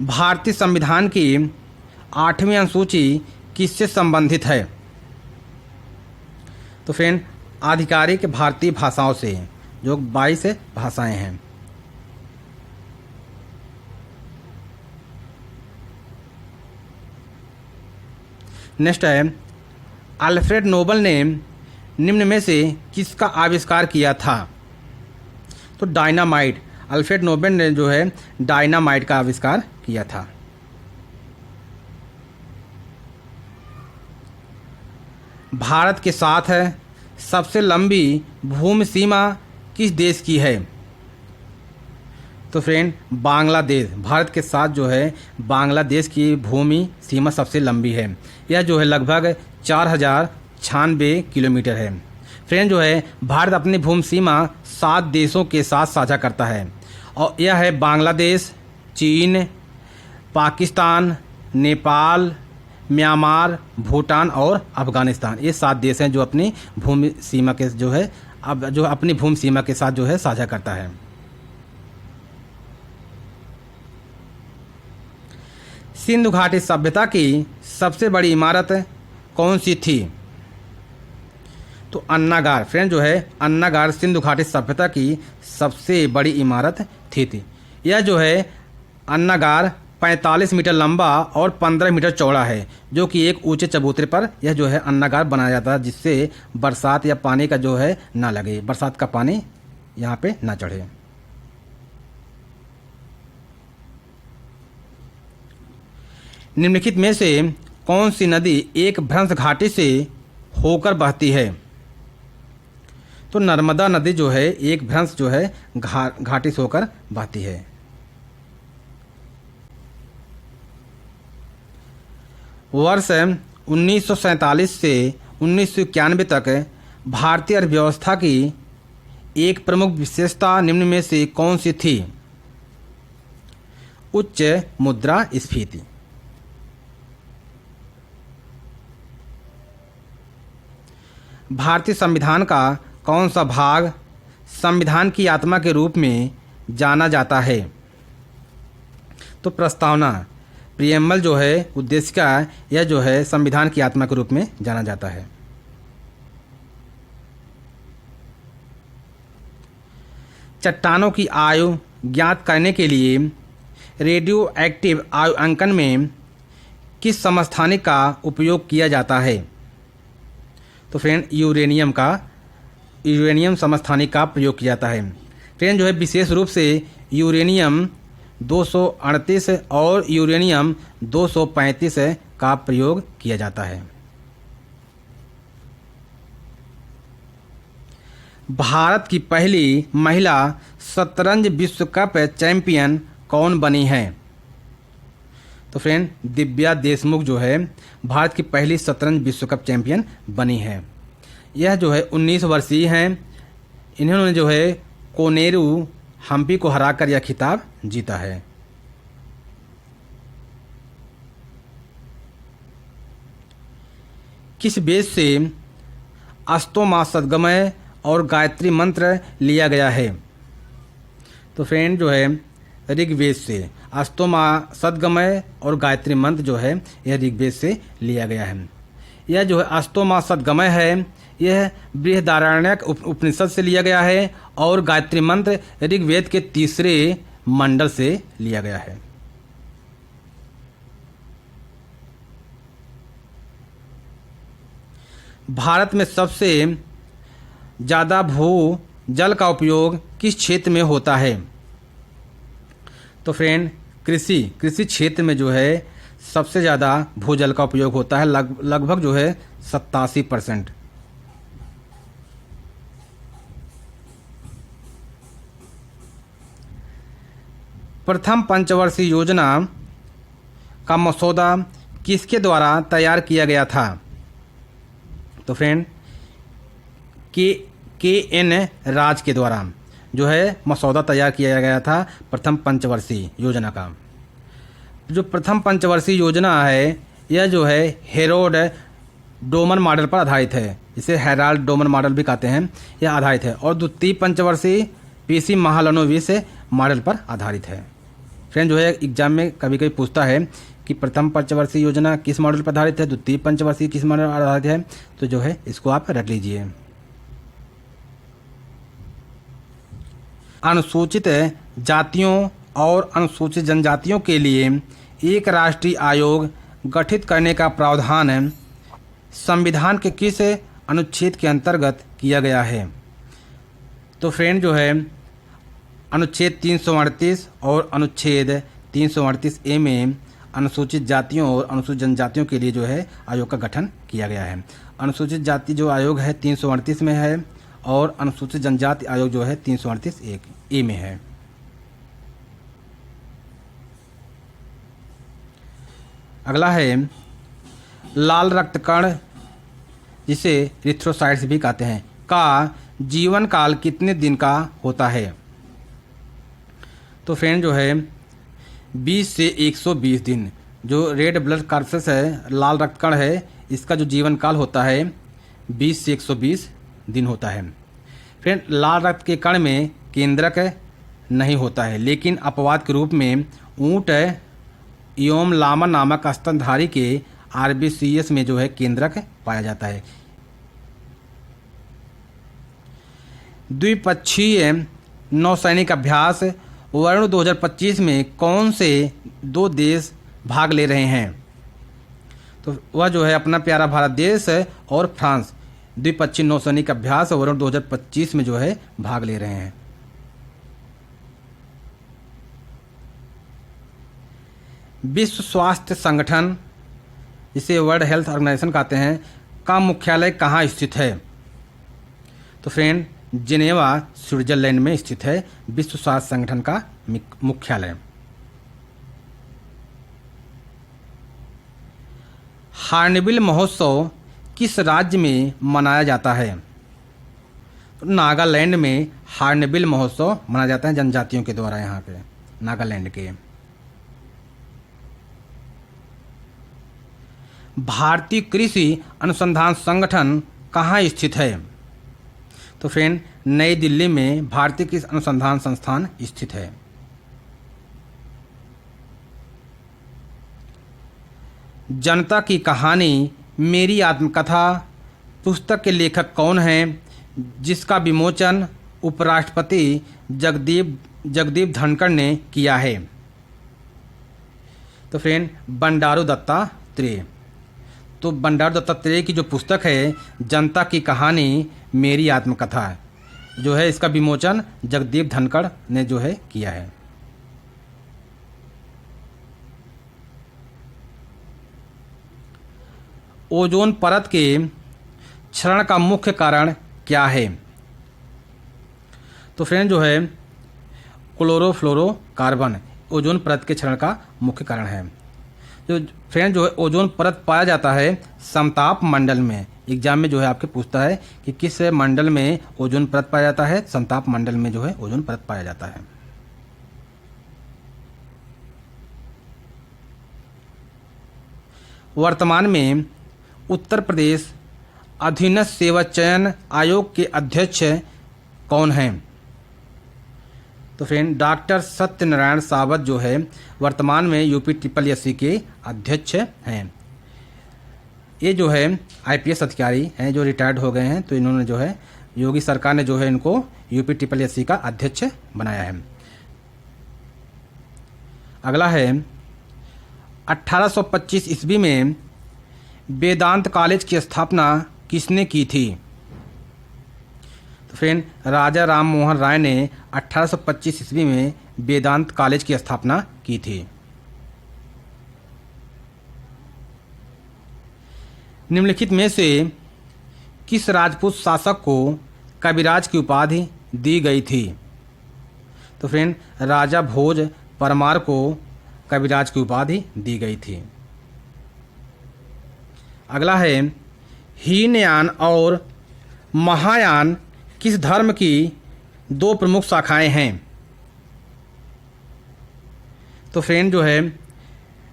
भारतीय संविधान की 8वीं अनुसूची किससे संबंधित है? तो फ्रेंड आधिकारिक भारतीय भाषाओं से, जो 22 भाषाएं हैं। नेक्स्ट है, अल्फ्रेड नोबल ने निम्न में से किसका आविष्कार किया था? तो डायनामाइट, अल्फ्रेड नोबल ने जो है डायनामाइट का आविष्कार किया था। भारत के साथ सबसे लंबी भूमि सीमा किस देश की है? तो फ्रेंड, बांग्लादेश। भारत के साथ जो है बांग्लादेश की भूमि सीमा सबसे लंबी है। यह जो है लगभग 4096 किलोमीटर है। फ्रेंड, जो है भारत अपनी भूमि सीमा 7 देशों के साथ साझा करता है, और यह है बांग्लादेश, चीन, पाकिस्तान, नेपाल, म्यांमार, भूटान और अफगानिस्तान। ये 7 देश हैं जो अपनी भूमि सीमा के जो है अपनी भूमि सीमा के साथ जो है साझा करता है। सिंधु घाटी सभ्यता की सबसे बड़ी इमारत कौन सी थी? तो अन्नागार। फ्रेंड, जो है अन्नागार सिंधु घाटी सभ्यता की सबसे बड़ी इमारत थी। यह जो है अन्नागार 45 मीटर लंबा और 15 मीटर चौड़ा है, जो कि एक ऊंचे चबूतरे पर यह जो है अन्नागार बनाया जाता है, जिससे बरसात या पानी का जो है ना लगे, बरसात का पानी यहाँ पे ना चढ़े। निम्नलिखित में से कौन सी नदी एक भ्रंश घाटी से होकर बहती है? तो नर्मदा नदी जो है एक भ्रंश जो है घाटी से होकर बहती है। वर्ष 1947 से 1991 तक भारतीय अर्थव्यवस्था की एक प्रमुख विशेषता निम्न में से कौन सी थी? उच्च मुद्रास्फीति। भारतीय संविधान का कौन सा भाग संविधान की आत्मा के रूप में जाना जाता है? तो प्रस्तावना, प्रियम्बल जो है उद्देश्य का, यह जो है संविधान की आत्मा के रूप में जाना जाता है। चट्टानों की आयु ज्ञात करने के लिए रेडियो एक्टिव आयु अंकन में किस समस्थानिक का उपयोग किया जाता है? तो फ्रेंड, यूरेनियम समस्थानिक का प्रयोग किया जाता है। फ्रेंड, जो है विशेष रूप से यूरेनियम 238 और यूरेनियम 235 का प्रयोग किया जाता है। भारत की पहली महिला शतरंज विश्व कप चैंपियन कौन बनी है? तो फ्रेंड, दिव्या देशमुख जो है भारत की पहली शतरंज विश्व कप चैंपियन बनी है। यह जो है 19 वर्षीय हैं। इन्होंने जो है कोनेरू हम्पी को हराकर यह खिताब जीता है। किस वेद से अस्तोमा सद्गमय और गायत्री मंत्र लिया गया है? तो फ्रेंड, जो है ऋग्वेद से अस्तोमा सद्गमय और गायत्री मंत्र जो है यह ऋग्वेद से लिया गया है। यह जो है अस्तोमा सद्गमय है, यह बृहदारण्यक उपनिषद से लिया गया है, और गायत्री मंत्र ऋग्वेद के 3 मंडल से लिया गया है। भारत में सबसे ज़्यादा भू जल का उपयोग किस क्षेत्र में होता है? तो फ्रेंड, कृषि क्षेत्र में जो है सबसे ज़्यादा भूजल का उपयोग होता है, लगभग जो है 87%। प्रथम पंचवर्षीय योजना का मसौदा किसके द्वारा तैयार किया गया था? तो फ्रेंड, के एन राज के द्वारा जो है मसौदा तैयार किया गया था प्रथम पंचवर्षीय योजना का। जो प्रथम पंचवर्षीय योजना है यह जो है हेरोल्ड डोमन मॉडल पर आधारित है, इसे हेराल्ड डोमन मॉडल भी कहते हैं, यह आधारित है, और द्वितीय पंचवर्षीय पीसी महालनोबिस मॉडल पर आधारित है। फ्रेंड, जो है एग्जाम में कभी कभी पूछता है कि प्रथम पंचवर्षीय योजना किस मॉडल पर आधारित है, द्वितीय पंचवर्षीय किस मॉडल पर आधारित है, तो जो है इसको आप रट लीजिए। अनुसूचित जातियों और अनुसूचित जनजातियों के लिए एक राष्ट्रीय आयोग गठित करने का प्रावधान संविधान के किस अनुच्छेद के अंतर्गत किया गया है? तो फ्रेंड जो है अनुच्छेद 338 और अनुच्छेद 338 ए में अनुसूचित जातियों और अनुसूचित जनजातियों के लिए जो है आयोग का गठन किया गया है। अनुसूचित जाति जो आयोग है 338 में है और अनुसूचित जनजाति आयोग जो है 338 ए में है। अगला है लाल रक्त कण, जिसे इरिथ्रोसाइट्स भी कहते हैं, का जीवन काल कितने दिन का होता है? तो फ्रेंड जो है 20 से 120 दिन। जो रेड ब्लड कॉर्पस है, लाल रक्त कण है, इसका जो जीवन काल होता है 20 से 120 दिन होता है। फ्रेंड लाल रक्त के कण में केंद्रक नहीं होता है, लेकिन अपवाद के रूप में ऊंट एवं लामा नामक स्तनधारी के आरबीसीएस में जो है केंद्रक पाया जाता है। द्विपक्षीय नौसैनिक अभ्यास वरुण 2025 में कौन से 2 देश भाग ले रहे हैं? तो वह जो है अपना प्यारा भारत देश और फ्रांस द्विपक्षीय नौसैनिक अभ्यास वरुण 2025 में जो है भाग ले रहे हैं। विश्व स्वास्थ्य संगठन, जिसे वर्ल्ड हेल्थ ऑर्गेनाइजेशन कहते हैं, का मुख्यालय कहाँ स्थित है? तो फ्रेंड जिनेवा स्विट्जरलैंड में स्थित है विश्व स्वास्थ्य संगठन का मुख्यालय। हार्नबिल महोत्सव किस राज्य में मनाया जाता है? तो नागालैंड में हार्नबिल महोत्सव मनाया जाता है जनजातियों के द्वारा, यहाँ पे नागालैंड के। भारतीय कृषि अनुसंधान संगठन कहाँ स्थित है? तो फ्रेंड नई दिल्ली में भारतीय कृषि अनुसंधान संस्थान स्थित है। जनता की कहानी मेरी आत्मकथा पुस्तक के लेखक कौन हैं, जिसका विमोचन उपराष्ट्रपति जगदीप धनखड़ ने किया है? तो फ्रेंड बंडारू दत्तात्रेय। तो बंडारू दत्तात्रेय की जो पुस्तक है जनता की कहानी मेरी आत्मकथा जो है, इसका विमोचन जगदीप धनखड़ ने जो है किया है। ओजोन परत के क्षरण का मुख्य कारण क्या है? तो फ्रेंड जो है क्लोरोफ्लोरोकार्बन ओजोन परत के क्षरण का मुख्य कारण है। जो फ्रेंड जो है ओजोन परत पाया जाता है समताप मंडल में। एग्जाम में जो है आपके पूछता है कि किस मंडल में ओजोन परत पाया जाता है? समताप मंडल में जो है ओजोन परत पाया जाता है। वर्तमान में उत्तर प्रदेश अधीनस्थ सेवा चयन आयोग के अध्यक्ष कौन हैं? तो फ्रेंड डॉक्टर सत्यनारायण सावत जो है वर्तमान में UPSSC के अध्यक्ष हैं। ये जो है IPS अधिकारी हैं जो रिटायर्ड हो गए हैं, तो इन्होंने जो है योगी सरकार ने जो है इनको UPSSC का अध्यक्ष बनाया है। अगला है 1825 ईस्वी में वेदांत कॉलेज की स्थापना किसने की थी? तो फ्रेंड राजा राम मोहन राय ने 1825 ईस्वी में वेदांत कॉलेज की स्थापना की थी। निम्नलिखित में से किस राजपूत शासक को कविराज की उपाधि दी गई थी? तो फ्रेंड राजा भोज परमार को कविराज की उपाधि दी गई थी। अगला है हीनयान और महायान किस धर्म की 2 प्रमुख शाखाएं हैं? तो फ्रेंड जो है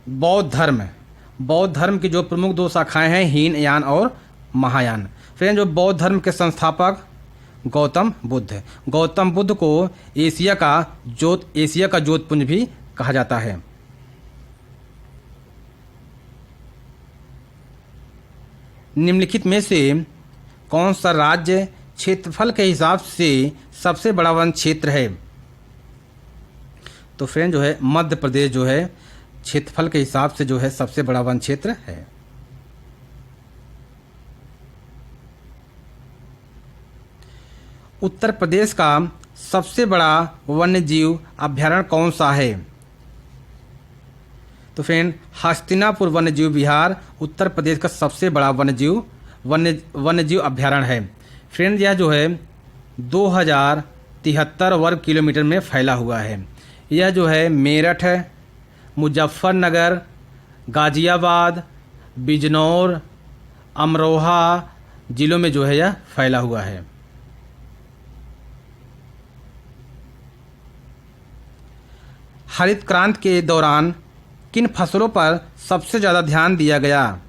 बौद्ध धर्म की जो प्रमुख 2 शाखाएं हैं हीनयान और महायान। फ्रेंड जो बौद्ध धर्म के संस्थापक गौतम बुद्ध को एशिया का ज्योतपुंज भी कहा जाता है। निम्नलिखित में से कौन सा राज्य क्षेत्रफल के हिसाब से सबसे बड़ा वन क्षेत्र है? तो फ्रेंड जो है मध्य प्रदेश जो है क्षेत्रफल के हिसाब से जो है सबसे बड़ा वन क्षेत्र है। उत्तर प्रदेश का सबसे बड़ा वन्य जीव अभयारण्य कौन सा है? तो फ्रेंड हस्तिनापुर वन्य जीव विहार उत्तर प्रदेश का सबसे बड़ा वन्य जीव अभयारण्य है। फ्रेंड यह जो है 2073 वर्ग किलोमीटर में फैला हुआ है। यह जो है मेरठ, मुजफ्फरनगर, गाजियाबाद, बिजनौर, अमरोहा जिलों में जो है यह फैला हुआ है। हरित क्रांति के दौरान किन फसलों पर सबसे ज़्यादा ध्यान दिया गया?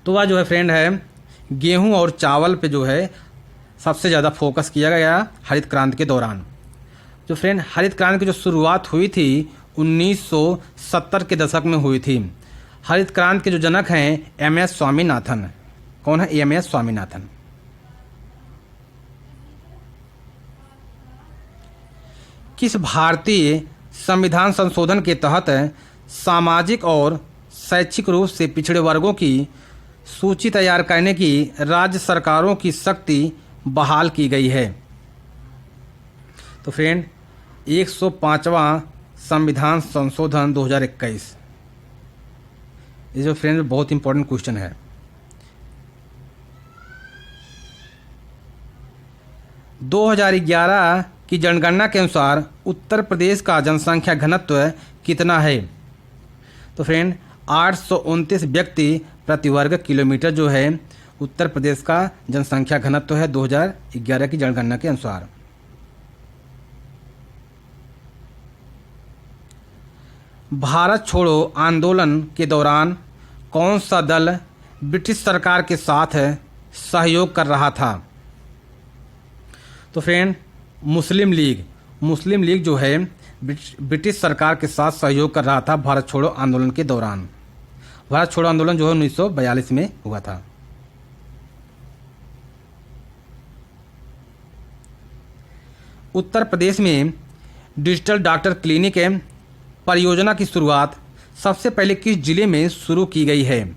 तो वह जो है फ्रेंड है गेहूं और चावल पे जो है सबसे ज़्यादा फोकस किया गया हरित क्रांति के दौरान। जो फ्रेंड हरित क्रांति की जो शुरुआत हुई थी 1970 के दशक में हुई थी। हरित क्रांति के जो जनक हैं एम.एस. स्वामीनाथन। कौन है? एम.एस. स्वामीनाथन। किस भारतीय संविधान संशोधन के तहत सामाजिक और शैक्षिक रूप से पिछड़े वर्गों की सूची तैयार करने की राज्य सरकारों की शक्ति बहाल की गई है? तो फ्रेंड 105वां संविधान संशोधन 2021। ये जो फ्रेंड बहुत इंपॉर्टेंट क्वेश्चन है। – 2011 की जनगणना के अनुसार उत्तर प्रदेश का जनसंख्या घनत्व कितना है? तो फ्रेंड 829 व्यक्ति प्रति वर्ग किलोमीटर जो है उत्तर प्रदेश का जनसंख्या घनत्व है 2011 की जनगणना के अनुसार। भारत छोड़ो आंदोलन के दौरान कौन सा दल ब्रिटिश सरकार के साथ सहयोग कर रहा था? तो फ्रेंड मुस्लिम लीग जो है ब्रिटिश सरकार के साथ सहयोग कर रहा था भारत छोड़ो आंदोलन के दौरान। भारत छोड़ो आंदोलन जो है 1942 में हुआ था। उत्तर प्रदेश में डिजिटल डॉक्टर क्लिनिक परियोजना की शुरुआत सबसे पहले किस जिले में शुरू की गई है?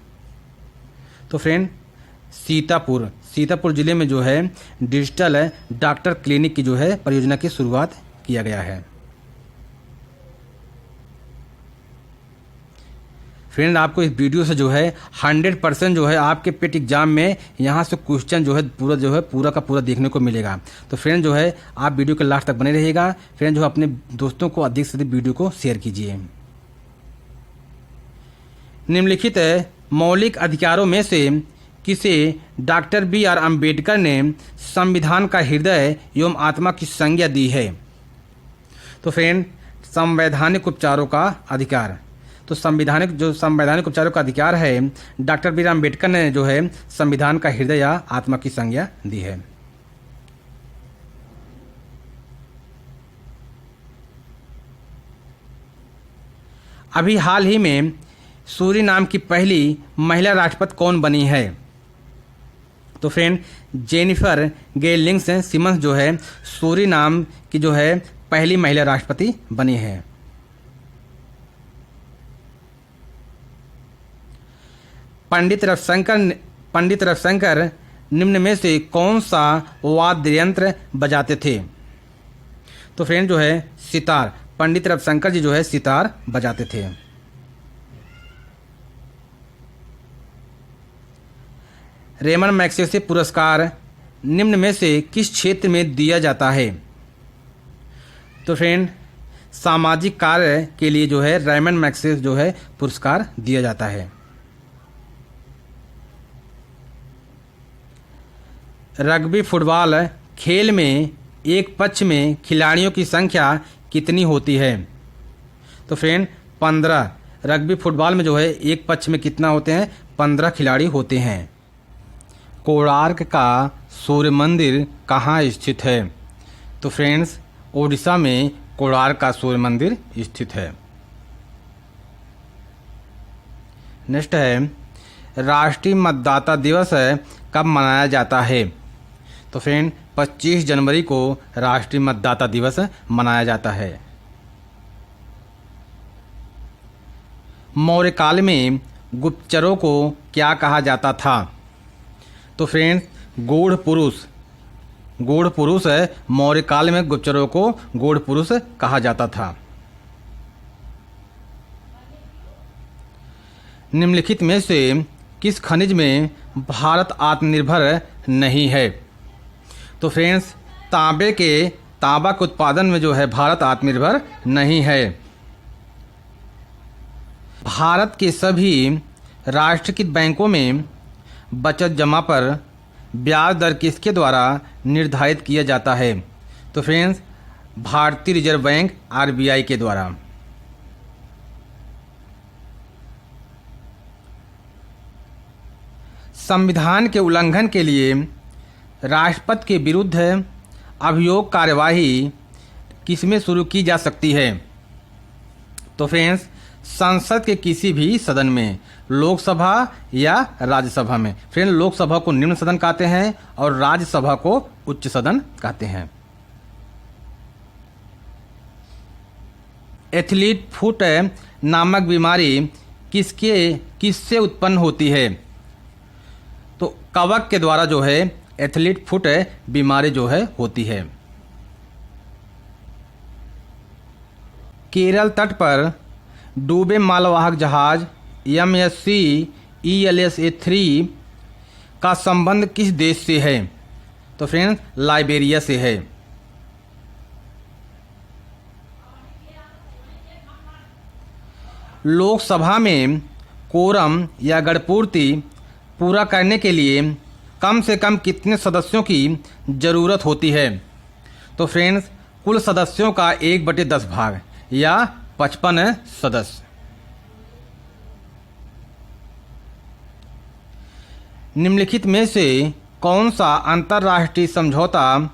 तो फ्रेंड सीतापुर जिले में जो है डिजिटल डॉक्टर क्लिनिक की जो है परियोजना की शुरुआत किया गया है। फ्रेंड आपको इस वीडियो से जो है 100% जो है आपके पेट एग्जाम में यहाँ से क्वेश्चन जो है पूरा का पूरा देखने को मिलेगा। तो फ्रेंड जो है आप वीडियो के लास्ट तक बने रहिएगा। फ्रेंड जो है अपने दोस्तों को अधिक से अधिक वीडियो को शेयर कीजिए। निम्नलिखित मौलिक अधिकारों में से किसे डॉक्टर बी.आर. अम्बेडकर ने संविधान का हृदय एवं आत्मा की संज्ञा दी है? तो फ्रेंड संवैधानिक उपचारों का अधिकार। तो संवैधानिक उपचारों का अधिकार है डॉक्टर बी.आर. अम्बेडकर ने जो है संविधान का हृदय या आत्मा की संज्ञा दी है। अभी हाल ही में सूरीनाम की पहली महिला राष्ट्रपति कौन बनी है? तो फ्रेंड जेनिफर गेलिंग्स सिमन्स जो है सूरीनाम की जो है पहली महिला राष्ट्रपति बनी है। पंडित रविशंकर निम्न में से कौन सा वाद्य यंत्र बजाते थे? तो फ्रेंड जो है सितार। पंडित रविशंकर जी जो है सितार बजाते थे। रेमन मैग्सेसे पुरस्कार निम्न में से किस क्षेत्र में दिया जाता है? तो फ्रेंड सामाजिक कार्य के लिए जो है रेमन मैग्सेसे जो है पुरस्कार दिया जाता है। रग्बी फुटबॉल खेल में एक पक्ष में खिलाड़ियों की संख्या कितनी होती है? तो फ्रेंड 15। रग्बी फुटबॉल में जो है एक पक्ष में कितना होते हैं? 15 खिलाड़ी होते हैं। कोणार्क का सूर्य मंदिर कहाँ स्थित है? तो फ्रेंड्स ओडिशा में कोणार्क का सूर्य मंदिर स्थित है। नेक्स्ट है राष्ट्रीय मतदाता दिवस कब मनाया जाता है? तो फ्रेंड 25 जनवरी को राष्ट्रीय मतदाता दिवस मनाया जाता है। मौर्य काल में गुप्तचरों को क्या कहा जाता था? तो फ्रेंड्स, गूढ़ पुरुष मौर्य काल में गुप्तचरों को गूढ़ पुरुष कहा जाता था। निम्नलिखित में से किस खनिज में भारत आत्मनिर्भर नहीं है? तो फ्रेंड्स, तांबा के उत्पादन में जो है भारत आत्मनिर्भर नहीं है। भारत के सभी राष्ट्रीयकृत बैंकों में बचत जमा पर ब्याज दर किसके द्वारा निर्धारित किया जाता है? तो फ्रेंड्स, भारतीय रिजर्व बैंक आरबीआई के द्वारा। संविधान के उल्लंघन के लिए राष्ट्रपति के विरुद्ध अभियोग कार्यवाही किसमें शुरू की जा सकती है? तो फ्रेंड्स, संसद के किसी भी सदन में, लोकसभा या राज्यसभा में। फ्रेंड, लोकसभा को निम्न सदन कहते हैं और राज्यसभा को उच्च सदन कहते हैं। एथलीट फुट नामक बीमारी किससे उत्पन्न होती है? तो कवक के द्वारा जो है एथलीट फुट बीमारी जो है होती है। केरल तट पर डूबे मालवाहक जहाज MSC ELSA 3 का संबंध किस देश से है? तो फ्रेंड्स, लाइबेरिया से है। लोकसभा में कोरम या गणपूर्ति पूरा करने के लिए कम से कम कितने सदस्यों की ज़रूरत होती है? तो फ्रेंड्स, कुल सदस्यों का 1/10 भाग या 55 सदस्य। निम्नलिखित में से कौन सा अंतर्राष्ट्रीय समझौता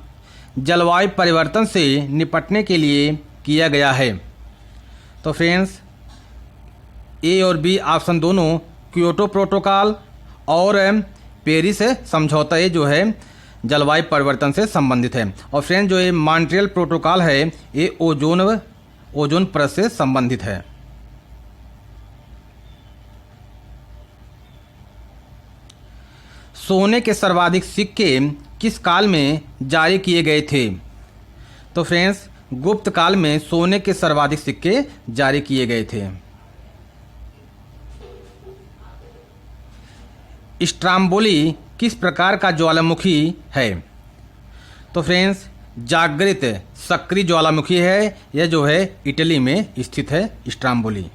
जलवायु परिवर्तन से निपटने के लिए किया गया है? तो फ्रेंड्स, ए और बी ऑप्शन दोनों क्योटो प्रोटोकॉल और पेरिस समझौता ये जो है जलवायु परिवर्तन से संबंधित है। और फ्रेंड्स, जो ये मॉन्ट्रियल प्रोटोकॉल है ये ओजोन परत से संबंधित है। सोने के सर्वाधिक सिक्के किस काल में जारी किए गए थे? तो फ्रेंड्स, गुप्त काल में सोने के सर्वाधिक सिक्के जारी किए गए थे। स्ट्राम्बोली किस प्रकार का ज्वालामुखी है? तो फ्रेंड्स, जागृत सक्रिय ज्वालामुखी है। यह जो है इटली में स्थित है स्ट्राम्बोली।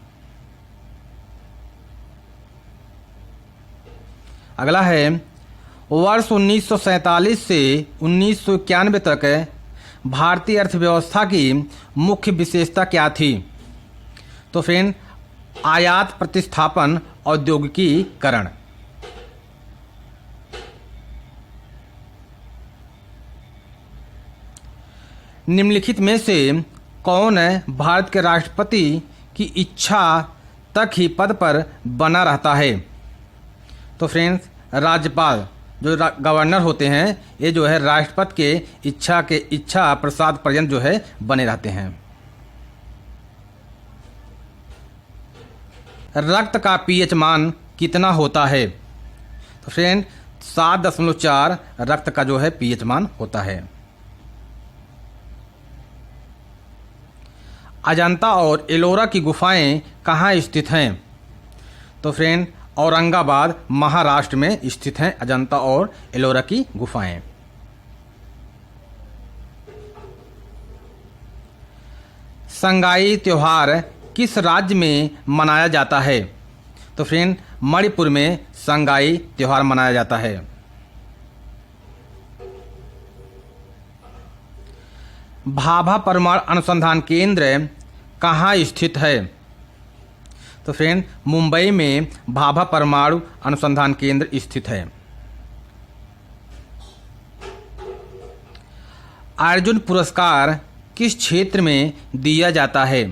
अगला है, वर्ष 1947 से 1991 तक भारतीय अर्थव्यवस्था की मुख्य विशेषता क्या थी? तो फ्रेंड, आयात प्रतिस्थापन औद्योगिकीकरण। निम्नलिखित में से कौन भारत के राष्ट्रपति की इच्छा तक ही पद पर बना रहता है? तो फ्रेंड्स, राज्यपाल जो गवर्नर होते हैं ये जो है राष्ट्रपति के इच्छा प्रसाद पर्यंत जो है बने रहते हैं। रक्त का पीएच मान कितना होता है? तो फ्रेंड, 7.4 रक्त का जो है पीएच मान होता है। अजंता और एलोरा की गुफाएं कहाँ स्थित हैं? तो फ्रेंड, औरंगाबाद महाराष्ट्र में स्थित हैं अजंता और एलोरा की गुफाएं। संगाई त्योहार किस राज्य में मनाया जाता है? तो फ्रेंड, मणिपुर में संगाई त्योहार मनाया जाता है। भाभा परमाणु अनुसंधान केंद्र कहाँ स्थित है? तो फ्रेंड, मुंबई में भाभा परमाणु अनुसंधान केंद्र स्थित है। अर्जुन पुरस्कार किस क्षेत्र में दिया जाता है?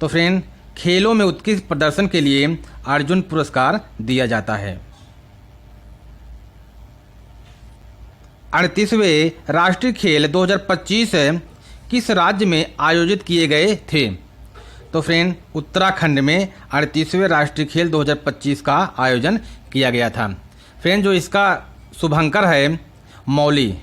तो फ्रेंड, खेलों में उत्कृष्ट प्रदर्शन के लिए अर्जुन पुरस्कार दिया जाता है। 38वें राष्ट्रीय खेल 2025 किस राज्य में आयोजित किए गए थे? तो फ्रेंड उत्तराखंड में 38वें राष्ट्रीय खेल 2025 का आयोजन किया गया था। फ्रेंड जो इसका शुभंकर है मौली,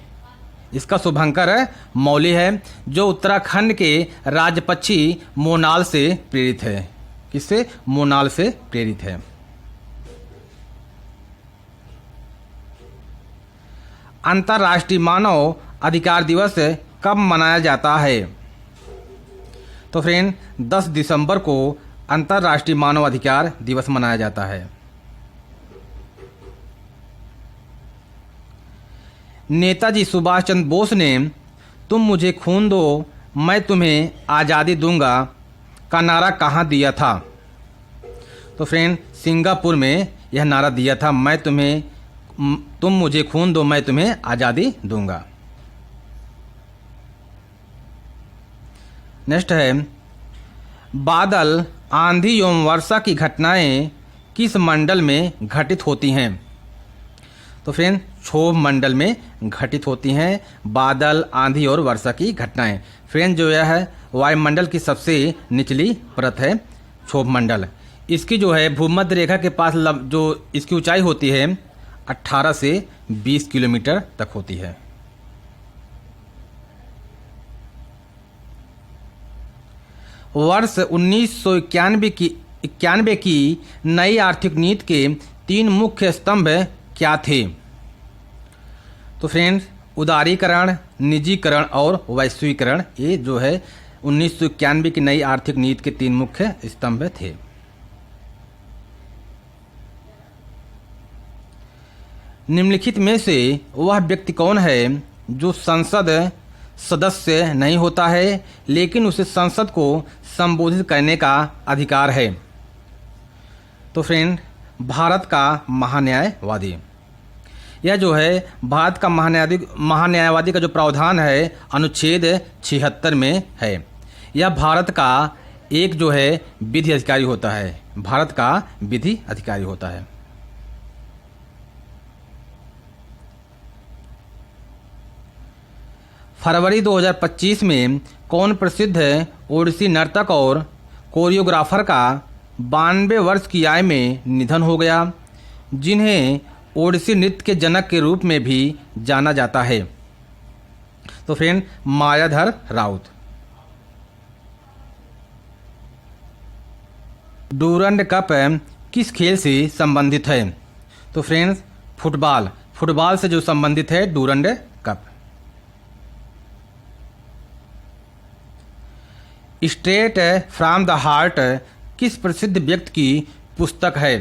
इसका शुभंकर है मौली है, जो उत्तराखंड के राजपक्षी मोनाल से प्रेरित है। किससे? मोनाल से प्रेरित है। अंतर्राष्ट्रीय मानव अधिकार दिवस कब मनाया जाता है? तो फ्रेंड 10 दिसंबर को अंतर्राष्ट्रीय मानव अधिकार दिवस मनाया जाता है। नेताजी सुभाष चंद्र बोस ने तुम मुझे खून दो मैं तुम्हें आज़ादी दूंगा का नारा कहाँ दिया था? तो फ्रेंड सिंगापुर में यह नारा दिया था, तुम मुझे खून दो मैं तुम्हें आज़ादी दूंगा। नेक्स्ट है बादल, आंधी एवं वर्षा की घटनाएं किस मंडल में घटित होती हैं? तो फ्रेंड क्षोभ मंडल में घटित होती हैं बादल, आंधी और वर्षा की घटनाएं। फ्रेंड जो यह है वायुमंडल की सबसे निचली परत है क्षोभ मंडल। इसकी जो है भूमध्य रेखा के पास जो इसकी ऊंचाई होती है 18 से 20 किलोमीटर तक होती है। वर्ष 1991 की नई आर्थिक नीति के 3 मुख्य स्तंभ क्या थे? तो फ्रेंड्स उदारीकरण, निजीकरण और वैश्वीकरण, ये जो है 1991 की नई आर्थिक नीति के 3 मुख्य स्तंभ थे। निम्नलिखित में से वह व्यक्ति कौन है जो संसद सदस्य नहीं होता है लेकिन उसे संसद को संबोधित करने का अधिकार है? तो फ्रेंड भारत का महान्यायवादी। यह जो है भारत का महान्यायवादी का जो प्रावधान है अनुच्छेद 76 में है। यह भारत का एक जो है विधि अधिकारी होता है, भारत का विधि अधिकारी होता है। फरवरी 2025 में कौन प्रसिद्ध ओडिसी नर्तक और कोरियोग्राफर का 92 वर्ष की आयु में निधन हो गया, जिन्हें ओडिसी नृत्य के जनक के रूप में भी जाना जाता है? तो friend Mayadhar Raut. Durand cup किस खेल से संबंधित है? तो फ्रेंड्स फुटबॉल से जो संबंधित है Durand cup. Straight from the heart किस प्रसिद्ध व्यक्ति की पुस्तक है?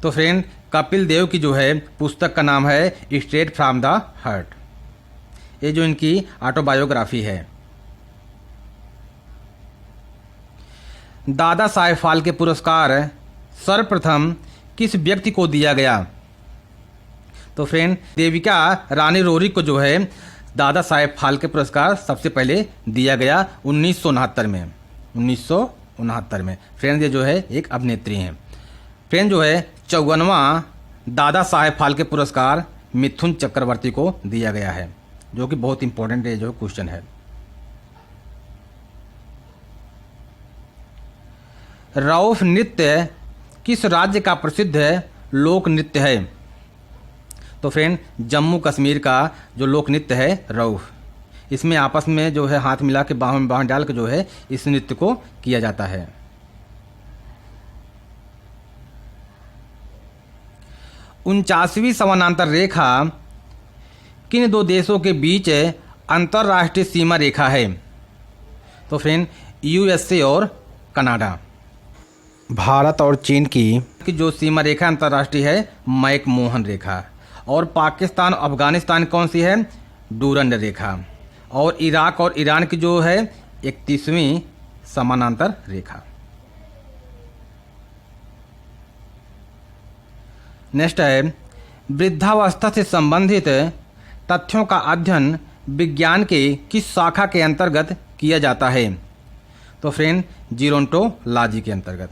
तो फ्रेंड कपिल देव की जो है पुस्तक का नाम है स्ट्रेट फ्रॉम द हार्ट। ये जो इनकी ऑटोबायोग्राफी है। दादा साहेब फाल्के पुरस्कार सर्वप्रथम किस व्यक्ति को दिया गया? तो फ्रेंड देविका रानी रोरी को जो है दादा साहेब फाल्के पुरस्कार सबसे पहले दिया गया 1969 में। 1969 में फ्रेंड ये जो है एक अभिनेत्री हैं। फ्रेंड जो है 54वां दादा साहेब फाल्के पुरस्कार मिथुन चक्रवर्ती को दिया गया है, जो कि बहुत इंपॉर्टेंट है जो क्वेश्चन है। रऊफ नृत्य किस राज्य का प्रसिद्ध लोक नृत्य है? तो फ्रेंड जम्मू कश्मीर का जो लोक नृत्य है रऊफ। इसमें आपस में जो है हाथ मिला के बाहों में बाहों डाल के जो है इस नृत्य को किया जाता है। 49वीं समानांतर रेखा किन 2 देशों के बीच अंतर्राष्ट्रीय सीमा रेखा है? तो फ्रेंड यूएसए और कनाडा। भारत और चीन की जो सीमा रेखा अंतर्राष्ट्रीय है मैकमोहन रेखा। और पाकिस्तान और अफगानिस्तान कौन सी है? डूरंड रेखा। और इराक और ईरान की जो है 31वीं समानांतर रेखा। नेक्स्ट है वृद्धावस्था से संबंधित तथ्यों का अध्ययन विज्ञान के किस शाखा के अंतर्गत किया जाता है? तो फ्रेंड जीरोंटोलॉजी के अंतर्गत।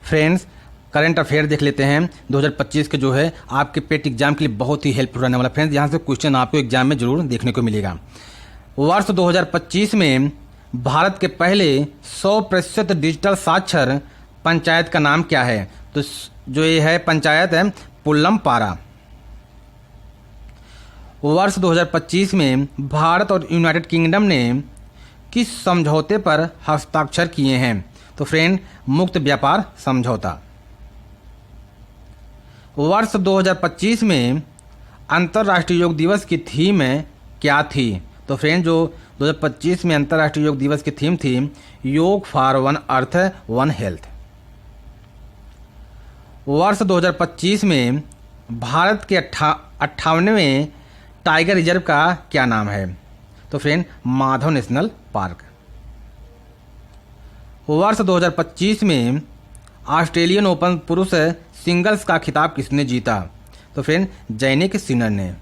फ्रेंड्स करंट अफेयर देख लेते हैं 2025 के जो है आपके पेट एग्जाम के लिए बहुत ही हेल्पफुल रहने वाला। फ्रेंड्स यहाँ से क्वेश्चन आपको एग्जाम में जरूर देखने को मिलेगा। वर्ष 2025 में भारत के पहले 100% डिजिटल साक्षर पंचायत का नाम क्या है? तो जो ये है पंचायत है पुल्लमपारा। वर्ष 2025 में भारत और यूनाइटेड किंगडम ने किस समझौते पर हस्ताक्षर किए हैं? तो फ्रेंड, मुक्त व्यापार समझौता। वर्ष 2025 में अंतर्राष्ट्रीय योग दिवस की थीम क्या थी? तो फ्रेंड, जो 2025 में अंतर्राष्ट्रीय योग दिवस की थीम थी योग for one earth one health. वर्ष 2025 में भारत के 58वें टाइगर रिजर्व का क्या नाम है? तो फ्रेंड, माधव नेशनल पार्क। वर्ष 2025 में ऑस्ट्रेलियन ओपन पुरुष सिंगल्स का खिताब किसने जीता? तो फ्रेंड, जैनिक सिनर ने।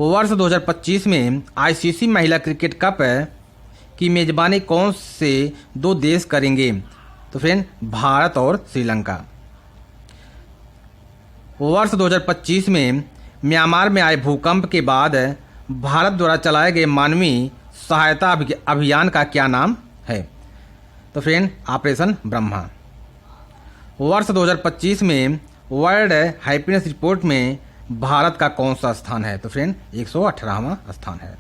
वर्ष 2025 में आईसीसी महिला क्रिकेट कप की मेजबानी कौन से 2 देश करेंगे? तो फ्रेंड, भारत और श्रीलंका। वर्ष 2025 में म्यांमार में आए भूकंप के बाद भारत द्वारा चलाए गए मानवीय सहायता अभियान का क्या नाम है? तो फ्रेंड, ऑपरेशन ब्रह्मा। वर्ष 2025 में वर्ल्ड हैप्पीनेस रिपोर्ट में भारत का कौन सा स्थान है? तो फ्रेंड, 118वां स्थान है।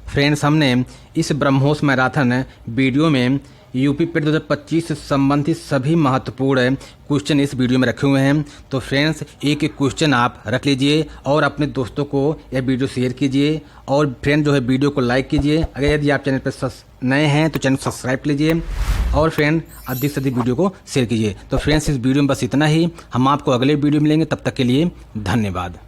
फ्रेंड्स, हमने इस ब्रह्मोस मैराथन वीडियो में यूपी पेट 2025 से संबंधित सभी महत्वपूर्ण क्वेश्चन इस वीडियो में रखे हुए हैं। तो फ्रेंड्स, एक एक क्वेश्चन आप रख लीजिए और अपने दोस्तों को यह वीडियो शेयर कीजिए। और फ्रेंड जो है वीडियो को लाइक कीजिए। अगर यदि आप चैनल पर नए हैं तो चैनल सब्सक्राइब कीजिए और फ्रेंड अधिक से अधिक वीडियो को शेयर कीजिए। तो फ्रेंड्स, इस वीडियो में बस इतना ही। हम आपको अगले वीडियो में मिलेंगे, तब तक के लिए धन्यवाद।